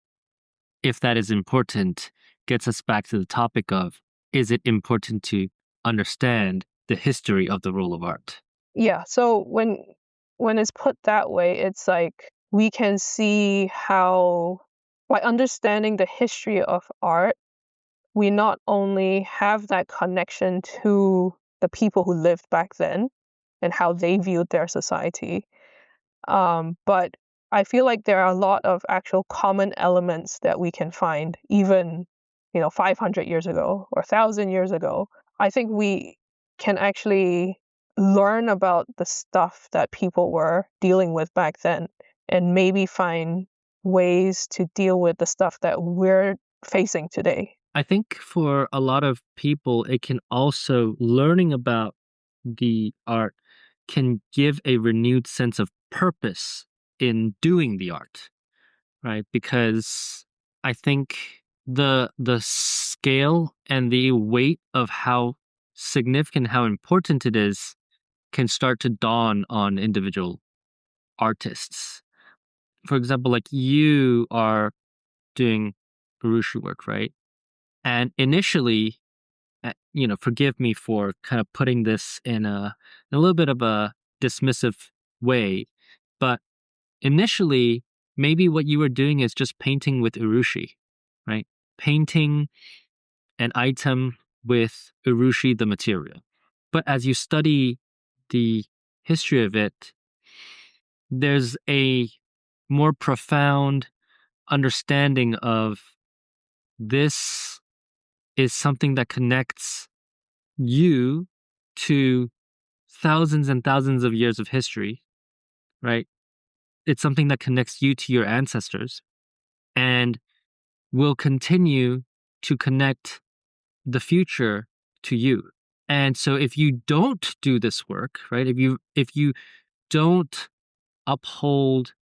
if that is important, gets us back to the topic of, is it important to understand the history of the role of art? Yeah, so when it's put that way, it's like we can see how by understanding the history of art, we not only have that connection to the people who lived back then and how they viewed their society, but I feel like there are a lot of actual common elements that we can find even, 500 years ago or 1,000 years ago. I think we can actually learn about the stuff that people were dealing with back then and maybe find ways to deal with the stuff that we're facing today. I think for a lot of people, it can also, learning about the art can give a renewed sense of purpose in doing the art, right? Because I think the scale and the weight of how significant, how important it is, can start to dawn on individual artists. For example, like you are doing urushi work, right? And initially, forgive me for kind of putting this in a little bit of a dismissive way, but initially, maybe what you were doing is just painting with urushi, right? Painting an item with urushi, the material. But as you study the history of it, there's a more profound understanding of this is something that connects you to thousands and thousands of years of history, right? It's something that connects you to your ancestors and will continue to connect the future to you. And so if you don't do this work, right? If you don't uphold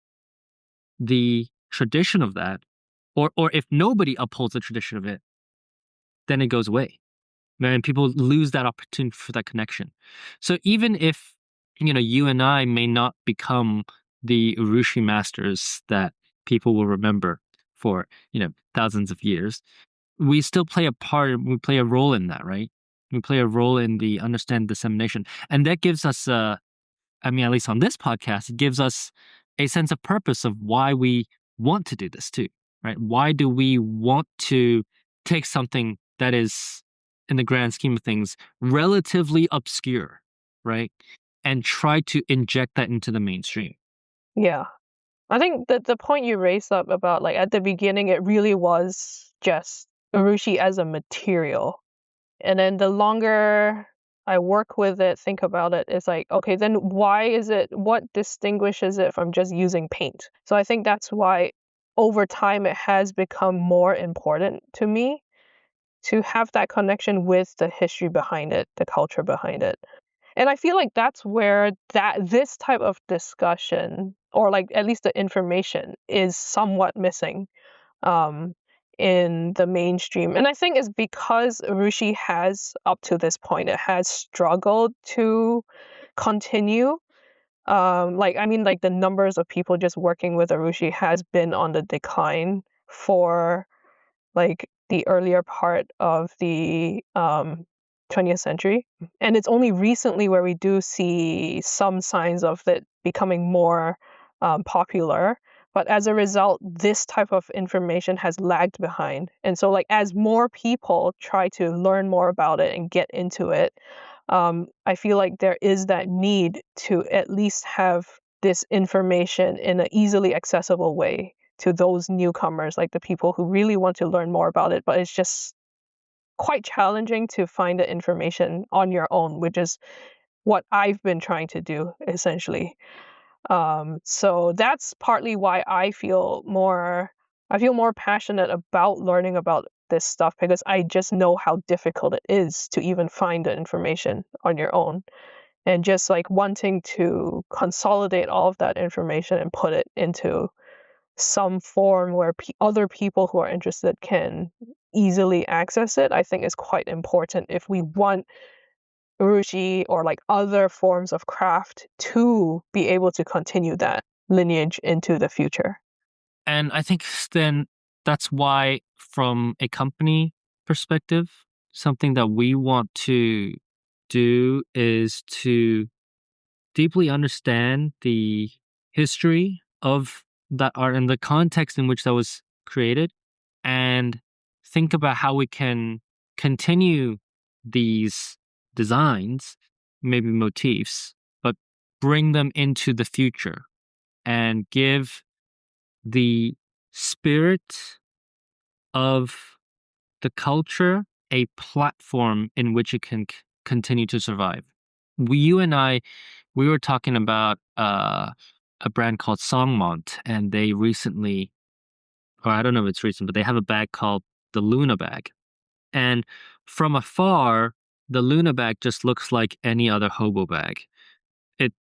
the tradition of that, or if nobody upholds the tradition of it, then it goes away. And people lose that opportunity for that connection. So even if, you and I may not become the urushi masters that people will remember for, thousands of years, we still play a part, we play a role in that, right? We play a role in the understand dissemination. And that gives us, at least on this podcast, it gives us a sense of purpose of why we want to do this too, right? Why do we want to take something that is, in the grand scheme of things, relatively obscure, right? And try to inject that into the mainstream. Yeah. I think that the point you raised up about, like, at the beginning, it really was just urushi as a material. And then the longer I work with it, think about it, it's like, okay, then what distinguishes it from just using paint? So I think that's why over time it has become more important to me to have that connection with the history behind it, the culture behind it. And I feel like that's where this type of discussion, or like at least the information, is somewhat missing um, in the mainstream. And I think it's because urushi has, up to this point, it has struggled to continue. Like the numbers of people just working with urushi has been on the decline for like the earlier part of the 20th century. And it's only recently where we do see some signs of it becoming more popular. But as a result, this type of information has lagged behind. And so, like, as more people try to learn more about it and get into it, I feel like there is that need to at least have this information in an easily accessible way to those newcomers, like the people who really want to learn more about it, but it's just quite challenging to find the information on your own, which is what I've been trying to do essentially. So that's partly why I feel more passionate about learning about this stuff, because I just know how difficult it is to even find the information on your own. And just like wanting to consolidate all of that information and put it into some form where other people who are interested can easily access it, I think is quite important if we want urushi or like other forms of craft to be able to continue that lineage into the future. And I think then that's why, from a company perspective, something that we want to do is to deeply understand the history of that art and the context in which that was created, and think about how we can continue these designs, maybe motifs, but bring them into the future and give the spirit of the culture a platform in which it can continue to survive. You and I, we were talking about a brand called Songmont, and they recently, or I don't know if it's recent, but they have a bag called the Luna bag. And from afar, the Luna bag just looks like any other hobo bag. It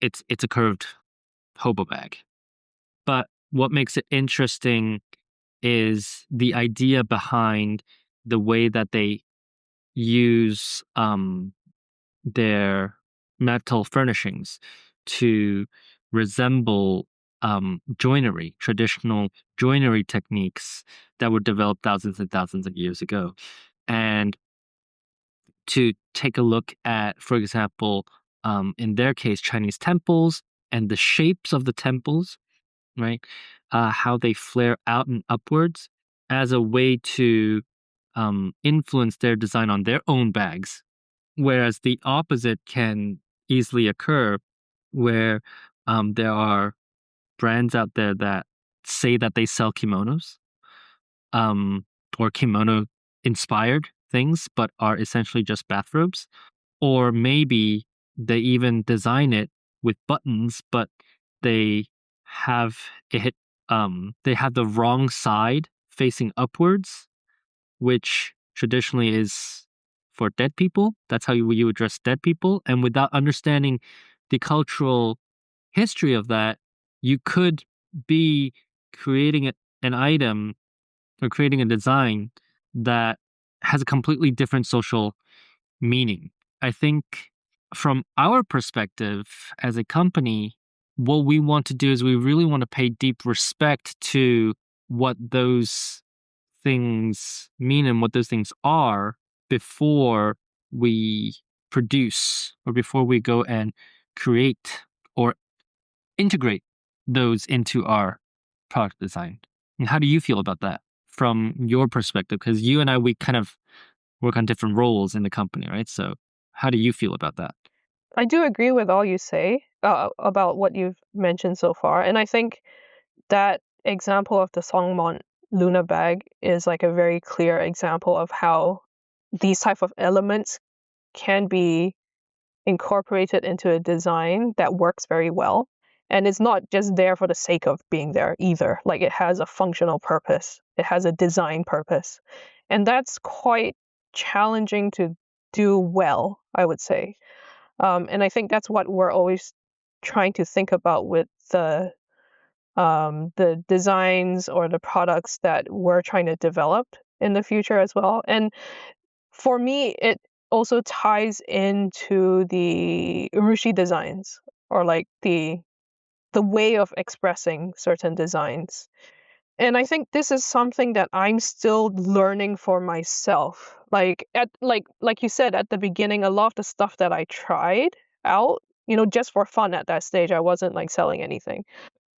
it's a curved hobo bag. But what makes it interesting is the idea behind the way that they use their metal furnishings to resemble joinery, traditional joinery techniques that were developed thousands and thousands of years ago. And to take a look at, for example, in their case, Chinese temples and the shapes of the temples, right? How they flare out and upwards as a way to influence their design on their own bags. Whereas the opposite can easily occur where there are brands out there that say that they sell kimonos or kimono inspired things, but are essentially just bathrobes. Or maybe they even design it with buttons, but they have it, they have the wrong side facing upwards, which traditionally is for dead people. That's how you address dead people. And without understanding the cultural history of that, you could be creating an item or creating a design that has a completely different social meaning. I think from our perspective as a company, what we want to do is we really want to pay deep respect to what those things mean and what those things are before we produce or before we go and create or integrate those into our product design. And how do you feel about that from your perspective? Because you and I, we kind of work on different roles in the company, right? So how do you feel about that? I do agree with all you say about what you've mentioned so far. And I think that example of the Songmont Luna bag is like a very clear example of how these type of elements can be incorporated into a design that works very well. And it's not just there for the sake of being there either. Like it has a functional purpose. It has a design purpose. And that's quite challenging to do well, I would say. And I think that's what we're always trying to think about with the designs or the products that we're trying to develop in the future as well. And for me, it also ties into the urushi designs or like the way of expressing certain designs. And I think this is something that I'm still learning for myself. Like you said at the beginning, a lot of the stuff that I tried out, just for fun at that stage, I wasn't like selling anything.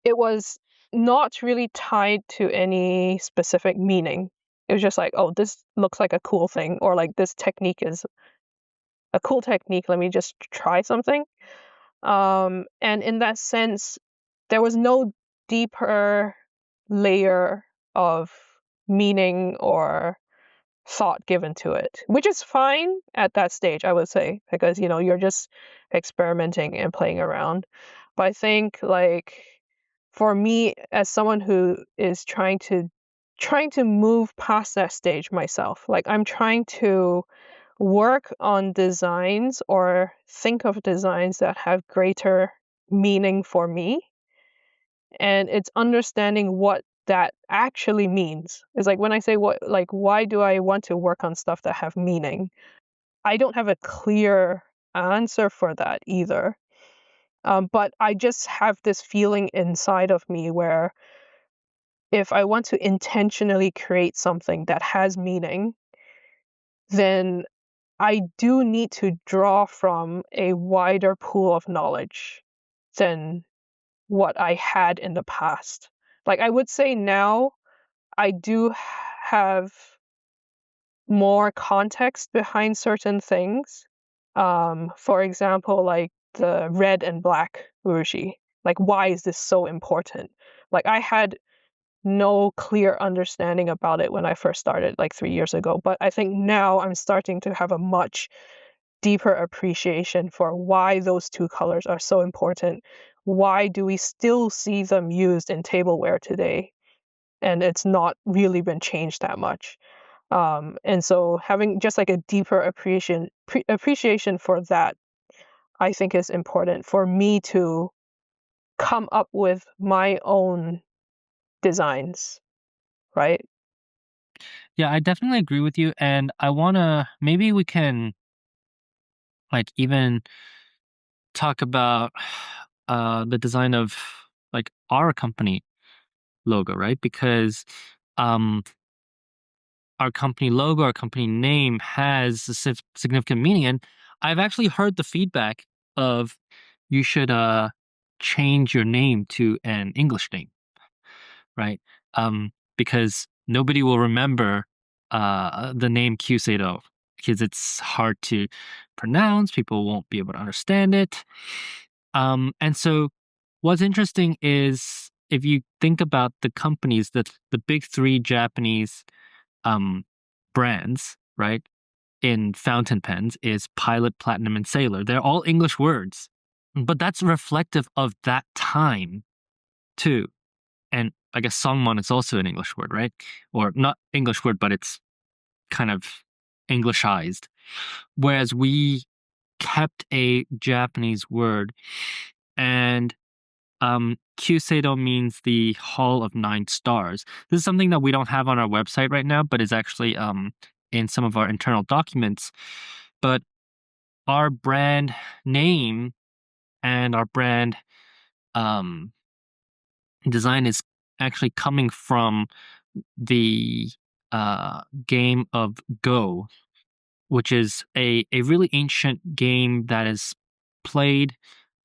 It was not really tied to any specific meaning. It was just like, oh, this looks like a cool thing, or like this technique is a cool technique. Let me just try something. And in that sense, there was no deeper layer of meaning or thought given to it, which is fine at that stage, I would say, because you're just experimenting and playing around. But I think like for me as someone who is trying to move past that stage myself, like I'm trying to work on designs or think of designs that have greater meaning for me, and it's understanding what that actually means. It's like when I say why do I want to work on stuff that have meaning? I don't have a clear answer for that either. But I just have this feeling inside of me where if I want to intentionally create something that has meaning, then I do need to draw from a wider pool of knowledge than what I had in the past. Like I would say now, I do have more context behind certain things. For example, like the red and black urushi. Like, why is this so important? Like I had no clear understanding about it when I first started like 3 years ago, but I think now I'm starting to have a much deeper appreciation for why those two colors are so important. Why do we still see them used in tableware today? And it's not really been changed that much. And so having just like a deeper appreciation for that, I think is important for me to come up with my own designs, right? Yeah, I definitely agree with you. And I want to, maybe we can like even talk about the design of like our company logo, right? Because um, our company logo, our company name has a significant meaning. And I've actually heard the feedback of you should change your name to an English name, right? Because nobody will remember the name Kyuseido because it's hard to pronounce. People won't be able to understand it. And so what's interesting is if you think about the companies that the big three Japanese brands, right, in fountain pens is Pilot, Platinum, and Sailor. They're all English words, but that's reflective of that time too. And I guess Songmon is also an English word, right? Or not English word, but it's kind of Englishized. Whereas we kept a Japanese word, and Kyuseido means the Hall of Nine Stars. This is something that we don't have on our website right now, but is actually in some of our internal documents. But our brand name and our brand um, design is actually coming from the game of Go, which is a really ancient game that is played,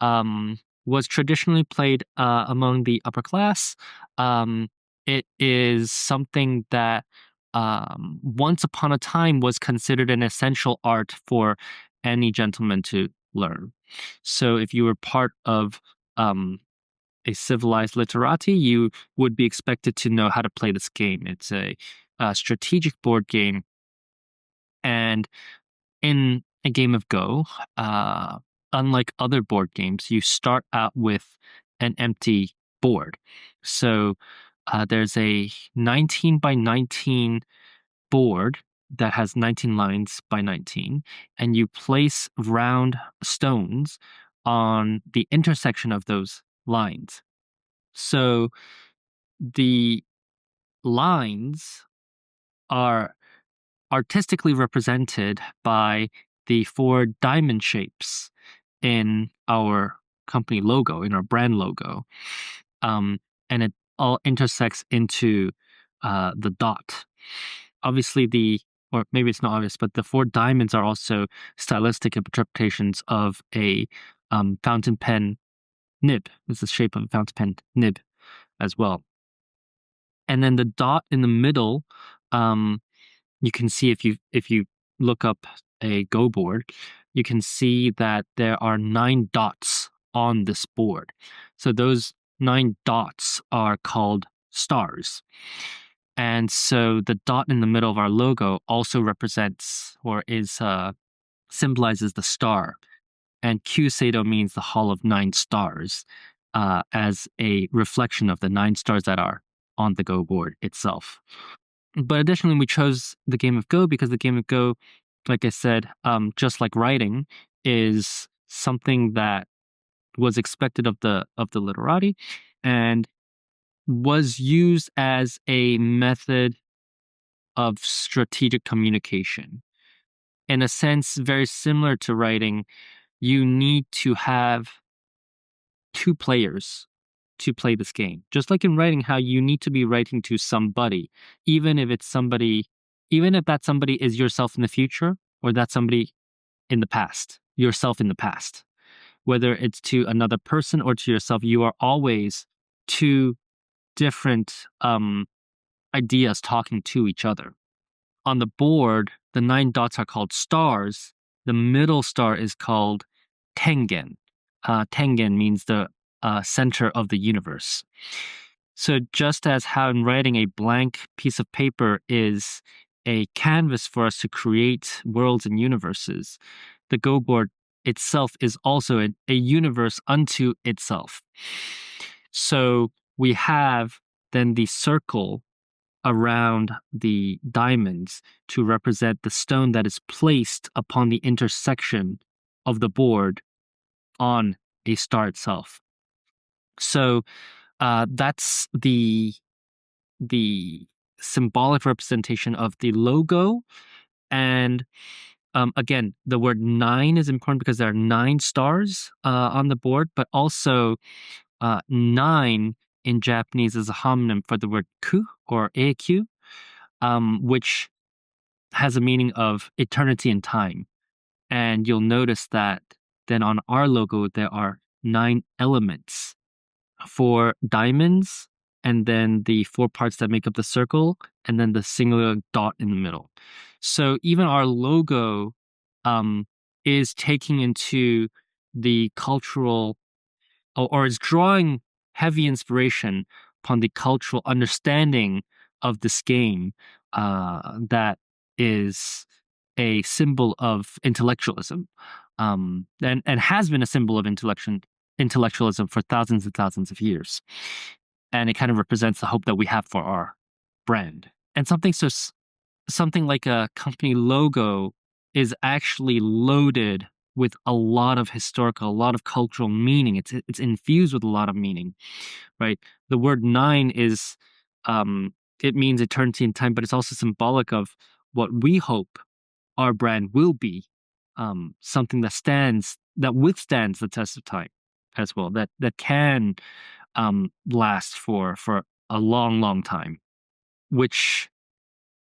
was traditionally played among the upper class. It is something that once upon a time was considered an essential art for any gentleman to learn. So if you were part of a civilized literati, you would be expected to know how to play this game. It's a strategic board game. And in a game of Go, unlike other board games, you start out with an empty board. So there's a 19 by 19 board that has 19 lines by 19, and you place round stones on the intersection of those lines. So the lines are artistically represented by the four diamond shapes in our company logo, in our brand logo. And it all intersects into the dot. Obviously, or maybe it's not obvious, but the four diamonds are also stylistic interpretations of a fountain pen nib. It's the shape of a fountain pen nib as well. And then the dot in the middle, you can see if you look up a Go board, you can see that there are 9 dots on this board. So those 9 dots are called stars. And so the dot in the middle of our logo also represents or is symbolizes the star. And Kyuseido means the Hall of 9 Stars, as a reflection of the 9 stars that are on the Go board itself. But additionally, we chose the game of Go because the game of Go, like I said, just like writing, is something that was expected of the literati and was used as a method of strategic communication. In a sense, very similar to writing, you need to have 2 players to play this game. Just like in writing, how you need to be writing to somebody, even if that somebody is yourself in the future or that somebody in the past, yourself in the past. Whether it's to another person or to yourself, you are always 2 different ideas talking to each other. On the board, the 9 dots are called stars. The middle star is called Tengen. Tengen means the center of the universe. So just as how in writing a blank piece of paper is a canvas for us to create worlds and universes, the Go board itself is also a universe unto itself. So we have then the circle around the diamonds to represent the stone that is placed upon the intersection of the board on a star itself. So that's the symbolic representation of the logo. And again, the word 9 is important because there are 9 stars on the board, but also 9 in Japanese is a homonym for the word ku or eikyu, which has a meaning of eternity and time. And you'll notice that then on our logo, there are 9 elements for diamonds, and then the 4 parts that make up the circle, and then the singular dot in the middle. So even our logo is taking into the cultural, or is drawing heavy inspiration upon the cultural understanding of this game that is a symbol of intellectualism, and has been a symbol of intellectualism for thousands and thousands of years. And it kind of represents the hope that we have for our brand. And something like a company logo is actually loaded with a lot of historical, a lot of cultural meaning. It's infused with a lot of meaning, right? The word 9 is, it means eternity and time, but it's also symbolic of what we hope our brand will be, something that withstands the test of time as well, that can last for a long, long time, which,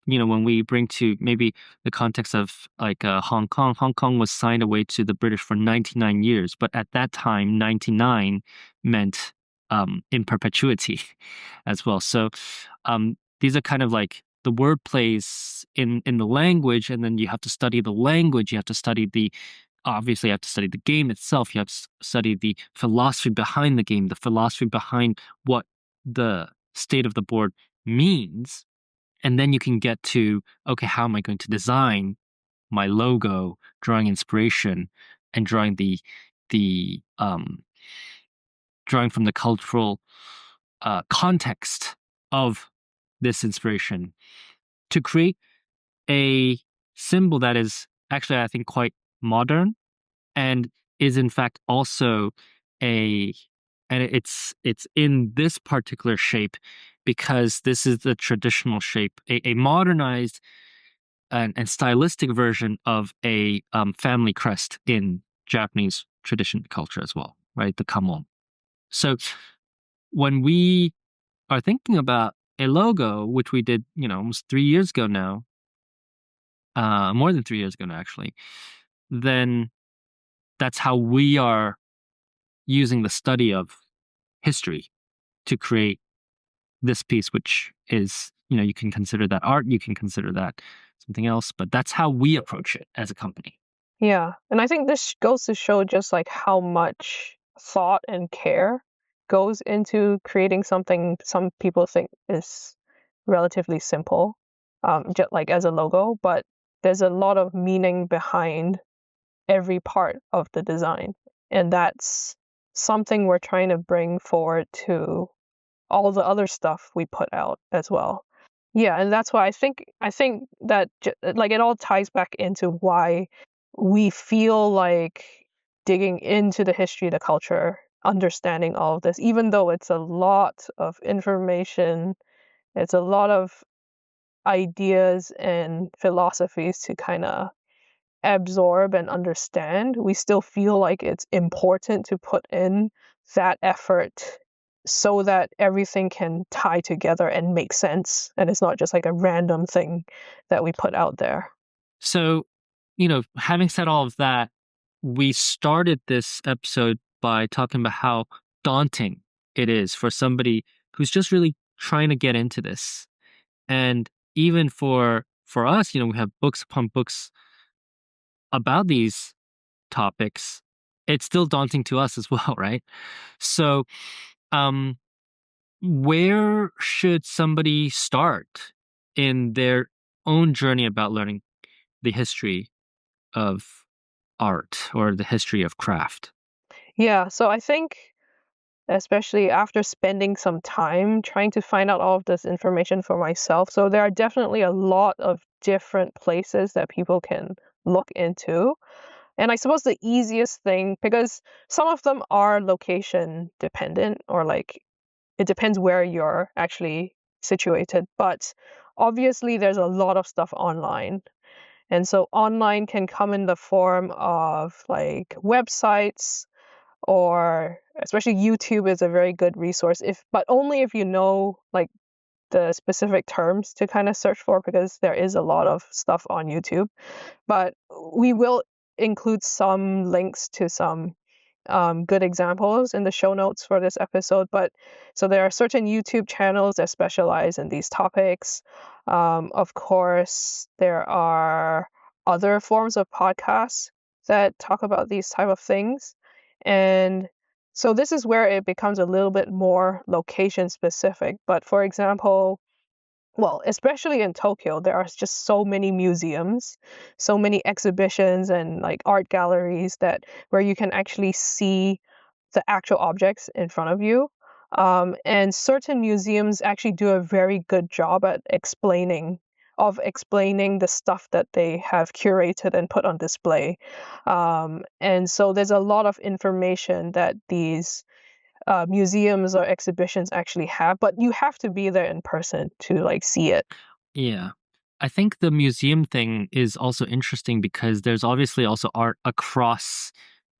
when we bring to maybe the context of like Hong Kong was signed away to the British for 99 years, but at that time, 99 meant in perpetuity as well. So these are kind of like the word plays in the language, and then you have to study the language. You have to study obviously you have to study the game itself. You have to study the philosophy behind the game, the philosophy behind what the state of the board means. And then you can get to, okay, how am I going to design my logo, drawing inspiration and drawing drawing from the cultural context of this inspiration to create a symbol that is actually, I think, quite modern, and is in fact also and it's in this particular shape because this is the traditional shape, a modernized and stylistic version of a family crest in Japanese tradition culture as well, right? The kamon. So when we are thinking about a logo, which we did, almost 3 years ago now, more than 3 years ago now, actually, then that's how we are using the study of history to create this piece, which is, you can consider that art, you can consider that something else, but that's how we approach it as a company. Yeah. And I think this goes to show just like how much thought and care goes into creating something some people think is relatively simple, just like as a logo, but there's a lot of meaning behind every part of the design. And that's something we're trying to bring forward to all the other stuff we put out as well. Yeah, and that's why I think that like it all ties back into why we feel like digging into the history, the culture, understanding all of this, even though it's a lot of information, it's a lot of ideas and philosophies to kind of absorb and understand, we still feel like it's important to put in that effort so that everything can tie together and make sense, and it's not just like a random thing that we put out there. So, having said all of that, we started this episode by talking about how daunting it is for somebody who's just really trying to get into this. And even for us, we have books upon books about these topics. It's still daunting to us as well, right? So, where should somebody start in their own journey about learning the history of art or the history of craft? Yeah, so I think especially after spending some time trying to find out all of this information for myself. So there are definitely a lot of different places that people can look into. And I suppose the easiest thing, because some of them are location dependent, or like it depends where you're actually situated, but obviously there's a lot of stuff online. And so online can come in the form of like websites, or especially YouTube is a very good resource, if but only if you know like the specific terms to kind of search for, because there is a lot of stuff on YouTube. But we will include some links to some good examples in the show notes for this episode. But so there are certain YouTube channels that specialize in these topics. Of course, there are other forms of podcasts that talk about these type of things. And so this is where it becomes a little bit more location specific. But for example, well, especially in Tokyo, there are just so many museums, so many exhibitions and like art galleries that where you can actually see the actual objects in front of you. And certain museums actually do a very good job at explaining the stuff that they have curated and put on display. And so there's a lot of information that these museums or exhibitions actually have, but you have to be there in person to like see it. Yeah. I think the museum thing is also interesting because there's obviously also art across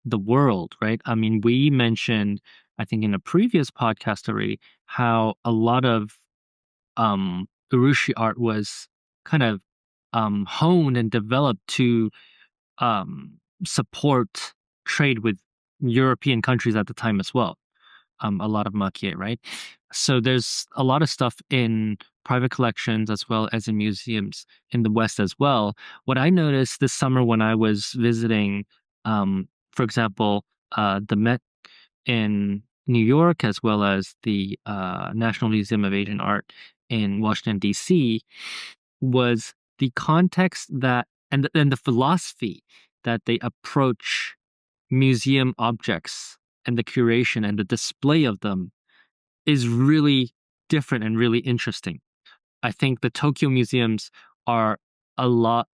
the world, right? I mean, we mentioned, I think in a previous podcast already, how a lot of urushi art was kind of honed and developed to um, support trade with European countries at the time as well. A lot of makie, right? So there's a lot of stuff in private collections as well as in museums in the West as well. What I noticed this summer when I was visiting, for example, the Met in New York, as well as the National Museum of Asian Art in Washington, D.C., was the context that and the philosophy that they approach museum objects and the curation and the display of them is really different and really interesting. I think the Tokyo museums are a lot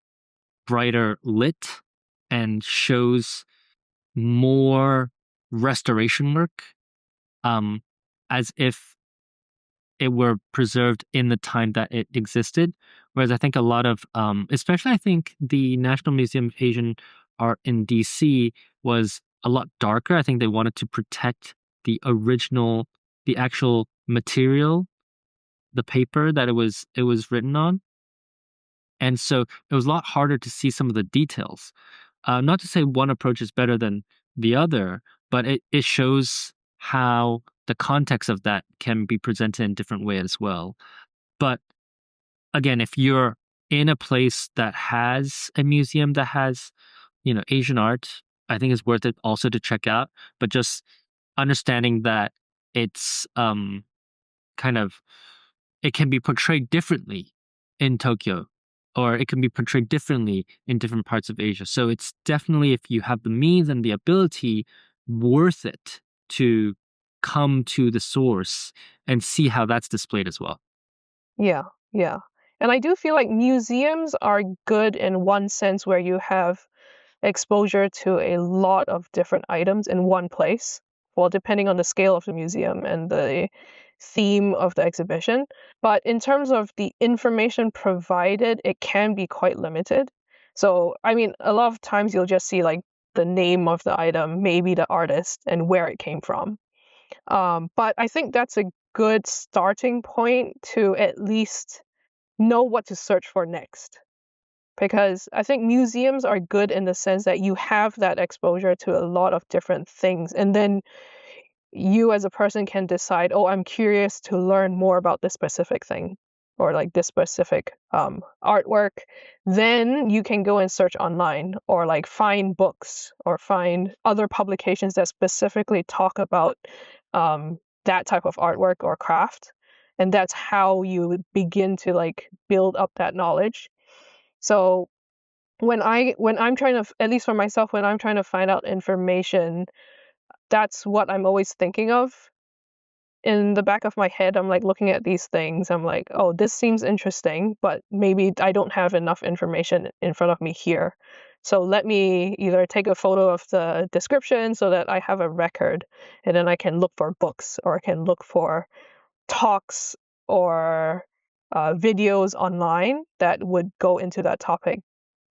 brighter lit and shows more restoration work, um, as if it were preserved in the time that it existed. Whereas I think a lot of, especially I think the National Museum of Asian Art in DC was a lot darker. I think they wanted to protect the original, the actual material, the paper that it was written on. And so it was a lot harder to see some of the details. Not to say one approach is better than the other, but it shows how the context of that can be presented in different ways as well. But again, if you're in a place that has a museum that has, Asian art, I think it's worth it also to check out. But just understanding that it's kind of it can be portrayed differently in Tokyo, or it can be portrayed differently in different parts of Asia. So it's definitely, if you have the means and the ability, worth it to come to the source and see how that's displayed as well. Yeah, yeah. And I do feel like museums are good in one sense where you have exposure to a lot of different items in one place. Well, depending on the scale of the museum and the theme of the exhibition. But in terms of the information provided, it can be quite limited. So, I mean, a lot of times you'll just see like the name of the item, maybe the artist, and where it came from. But I think that's a good starting point to at least know what to search for next. Because I think museums are good in the sense that you have that exposure to a lot of different things. And then you as a person can decide, oh, I'm curious to learn more about this specific thing or like this specific artwork. Then you can go and search online or like find books or find other publications that specifically talk about that type of artwork or craft, and that's how you begin to like build up that knowledge. So when I'm trying to, at least for myself, when I'm trying to find out information, that's what I'm always thinking of. In the back of my head, I'm like looking at these things. I'm like, oh, this seems interesting, but maybe I don't have enough information in front of me here. So let me either take a photo of the description so that I have a record, and then I can look for books, or I can look for talks or videos online that would go into that topic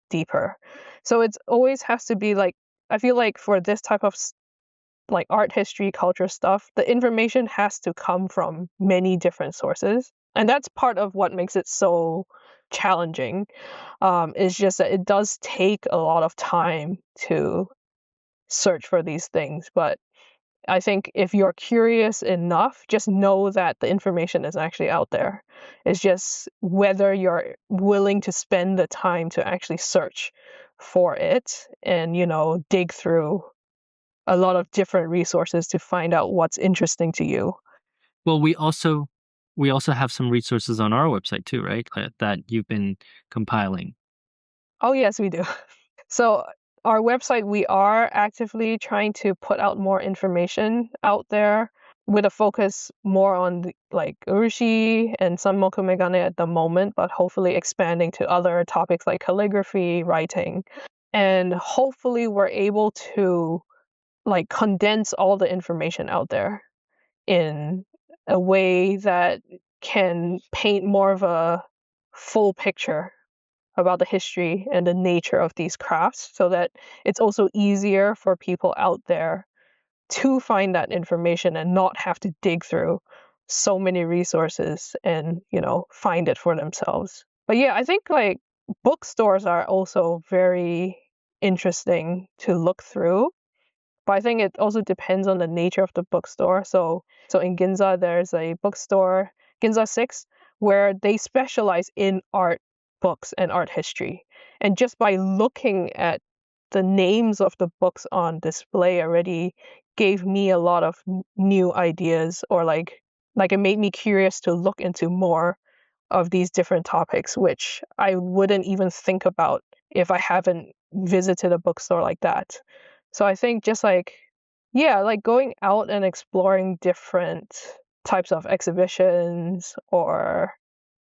deeper. So it always has to be like, I feel like for this type of like art history, culture stuff, the information has to come from many different sources. And that's part of what makes it so challenging. Is just that it does take a lot of time to search for these things. But I think if you're curious enough, just know that the information is actually out there. It's just whether you're willing to spend the time to actually search for it and, dig through a lot of different resources to find out what's interesting to you. Well, we also have some resources on our website too, right? That you've been compiling. Oh, yes, we do. So our website, we are actively trying to put out more information out there with a focus more on like urushi and some Mokume-gane at the moment, but hopefully expanding to other topics like calligraphy, writing. And hopefully we're able to like condense all the information out there in a way that can paint more of a full picture about the history and the nature of these crafts, so that it's also easier for people out there to find that information and not have to dig through so many resources and, find it for themselves. But yeah, I think like bookstores are also very interesting to look through. But I think it also depends on the nature of the bookstore. So in Ginza, there's a bookstore, Ginza 6, where they specialize in art books and art history. And just by looking at the names of the books on display already gave me a lot of new ideas, or like it made me curious to look into more of these different topics, which I wouldn't even think about if I haven't visited a bookstore like that. So I think just like, yeah, like going out and exploring different types of exhibitions or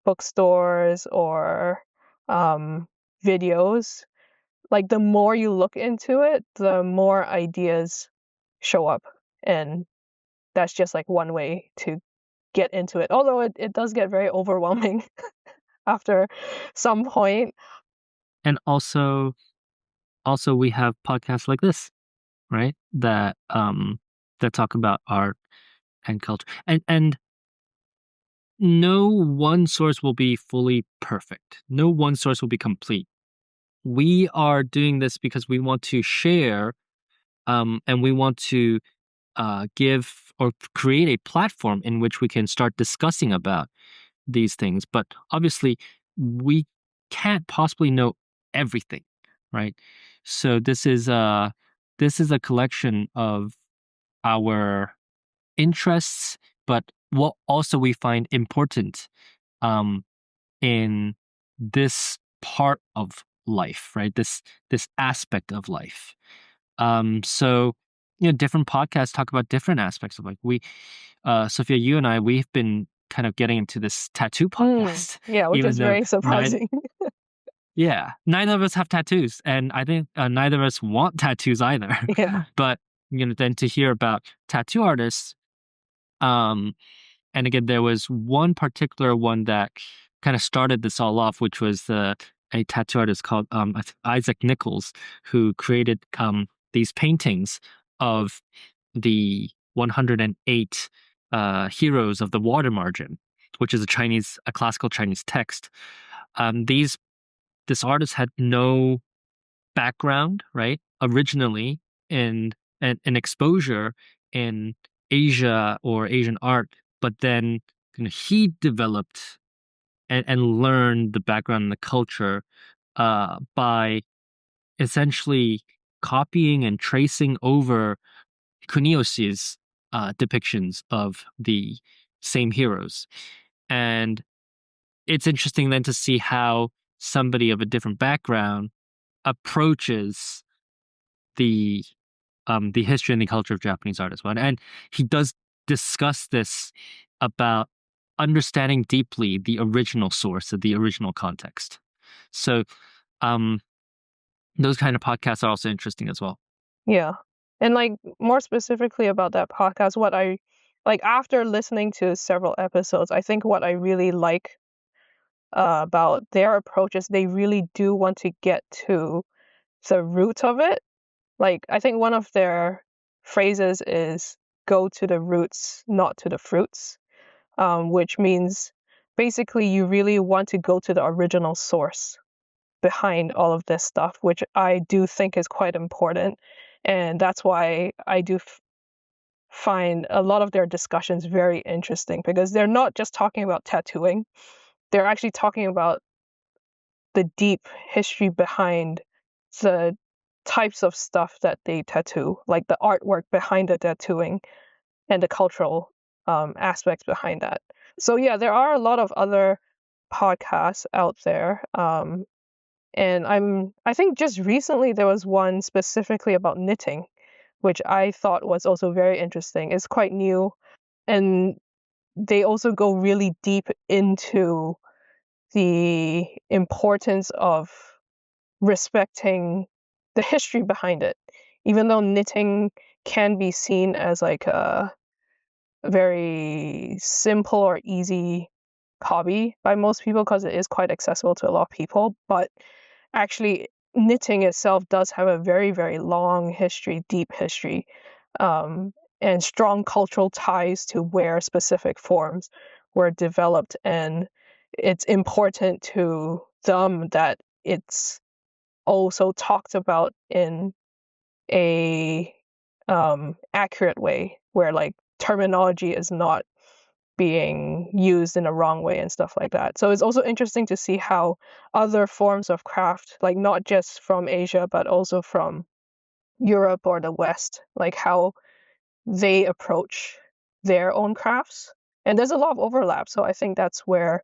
bookstores or videos, like the more you look into it, the more ideas show up. And that's just like one way to get into it. Although it does get very overwhelming after some point. And also we have podcasts like this, right? That talk about art and culture. And no one source will be fully perfect. No one source will be complete. We are doing this because we want to share, and we want to give or create a platform in which we can start discussing about these things. But obviously, we can't possibly know everything, right? So this is a collection of our interests, but what also we find important in this part of life, right? This aspect of life. So different podcasts talk about different aspects of life. We, Sophia, you and I, we've been kind of getting into this tattoo podcast. Yeah, which is very surprising. Neither of us have tattoos, and I think neither of us want tattoos either. Yeah. But then to hear about tattoo artists, and again, there was one particular one that kind of started this all off, which was a tattoo artist called Isaac Nichols, who created these paintings of the 108 heroes of the water margin, which is a classical Chinese text. This artist had no background, right? Originally in an exposure in Asia or Asian art, but then he developed and learned the background and the culture by essentially copying and tracing over Kuniyoshi's depictions of the same heroes. And it's interesting then to see how somebody of a different background approaches the history and the culture of Japanese art as well. And he does discuss this about understanding deeply the original source of the original context. So those kind of podcasts are also interesting as well. Yeah. And like more specifically about that podcast, what I like after listening to several episodes, I think what I really like about their approach is they really do want to get to the root of it. Like I think one of their phrases is go to the roots, not to the fruits, which means basically you really want to go to the original source behind all of this stuff, which I do think is quite important. And that's why I do find a lot of their discussions very interesting, because they're not just talking about tattooing. They're actually talking about the deep history behind the types of stuff that they tattoo, like the artwork behind the tattooing and the cultural aspects behind that. So yeah, there are a lot of other podcasts out there. And I think just recently there was one specifically about knitting, which I thought was also very interesting. It's quite new, and they also go really deep into the importance of respecting the history behind it. Even though knitting can be seen as like a very simple or easy hobby by most people because it is quite accessible to a lot of people, but actually knitting itself does have a very, very long history, deep history, and strong cultural ties to where specific forms were developed. And it's important to them that it's also talked about in a accurate way, where like terminology is not being used in a wrong way and stuff like that. So it's also interesting to see how other forms of craft, like not just from Asia, but also from Europe or the West, like how they approach their own crafts. And there's a lot of overlap. So I think that's where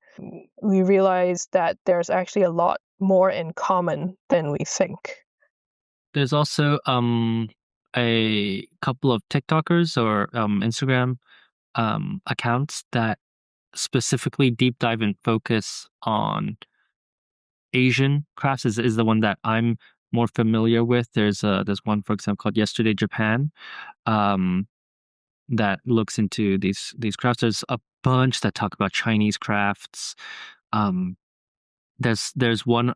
we realize that there's actually a lot more in common than we think. There's also a couple of TikTokers or Instagram accounts that specifically deep dive and focus on Asian crafts is the one that I'm more familiar with. There's one, for example, called Yesterday Japan, that looks into these crafts. There's a bunch that talk about Chinese crafts. There's one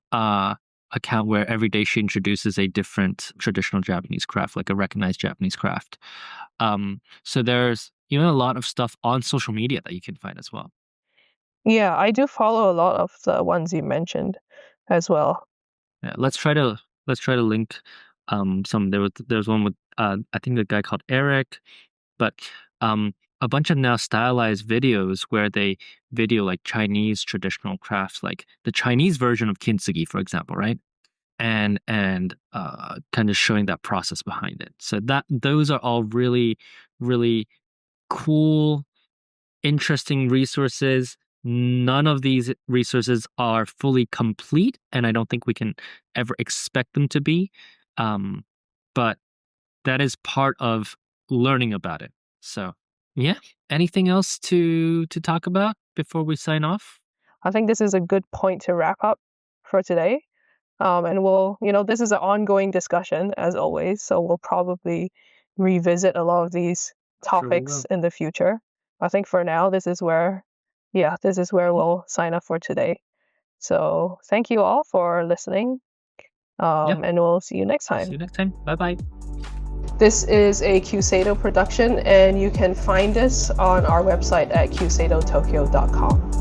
account where every day she introduces a different traditional Japanese craft, like a recognized Japanese craft. So there's even a lot of stuff on social media that you can find as well. Yeah, I do follow a lot of the ones you mentioned as well. Yeah, let's try to link some. There's one with I think the guy called Eric, but a bunch of now stylized videos where they video like Chinese traditional crafts, like the Chinese version of kintsugi, for example, right? And kind of showing that process behind it. So those are all really, really cool, interesting resources. None of these resources are fully complete, and I don't think we can ever expect them to be. But that is part of learning about it. So, yeah. Anything else to talk about before we sign off? I think this is a good point to wrap up for today. And we'll, this is an ongoing discussion as always. So we'll probably revisit a lot of these topics in the future. I think for now, this is where we'll sign up for today. So thank you all for listening. And we'll see you next time. See you next time. Bye-bye. This is a Kyuseido production, and you can find us on our website at kyuseidotokyo.com.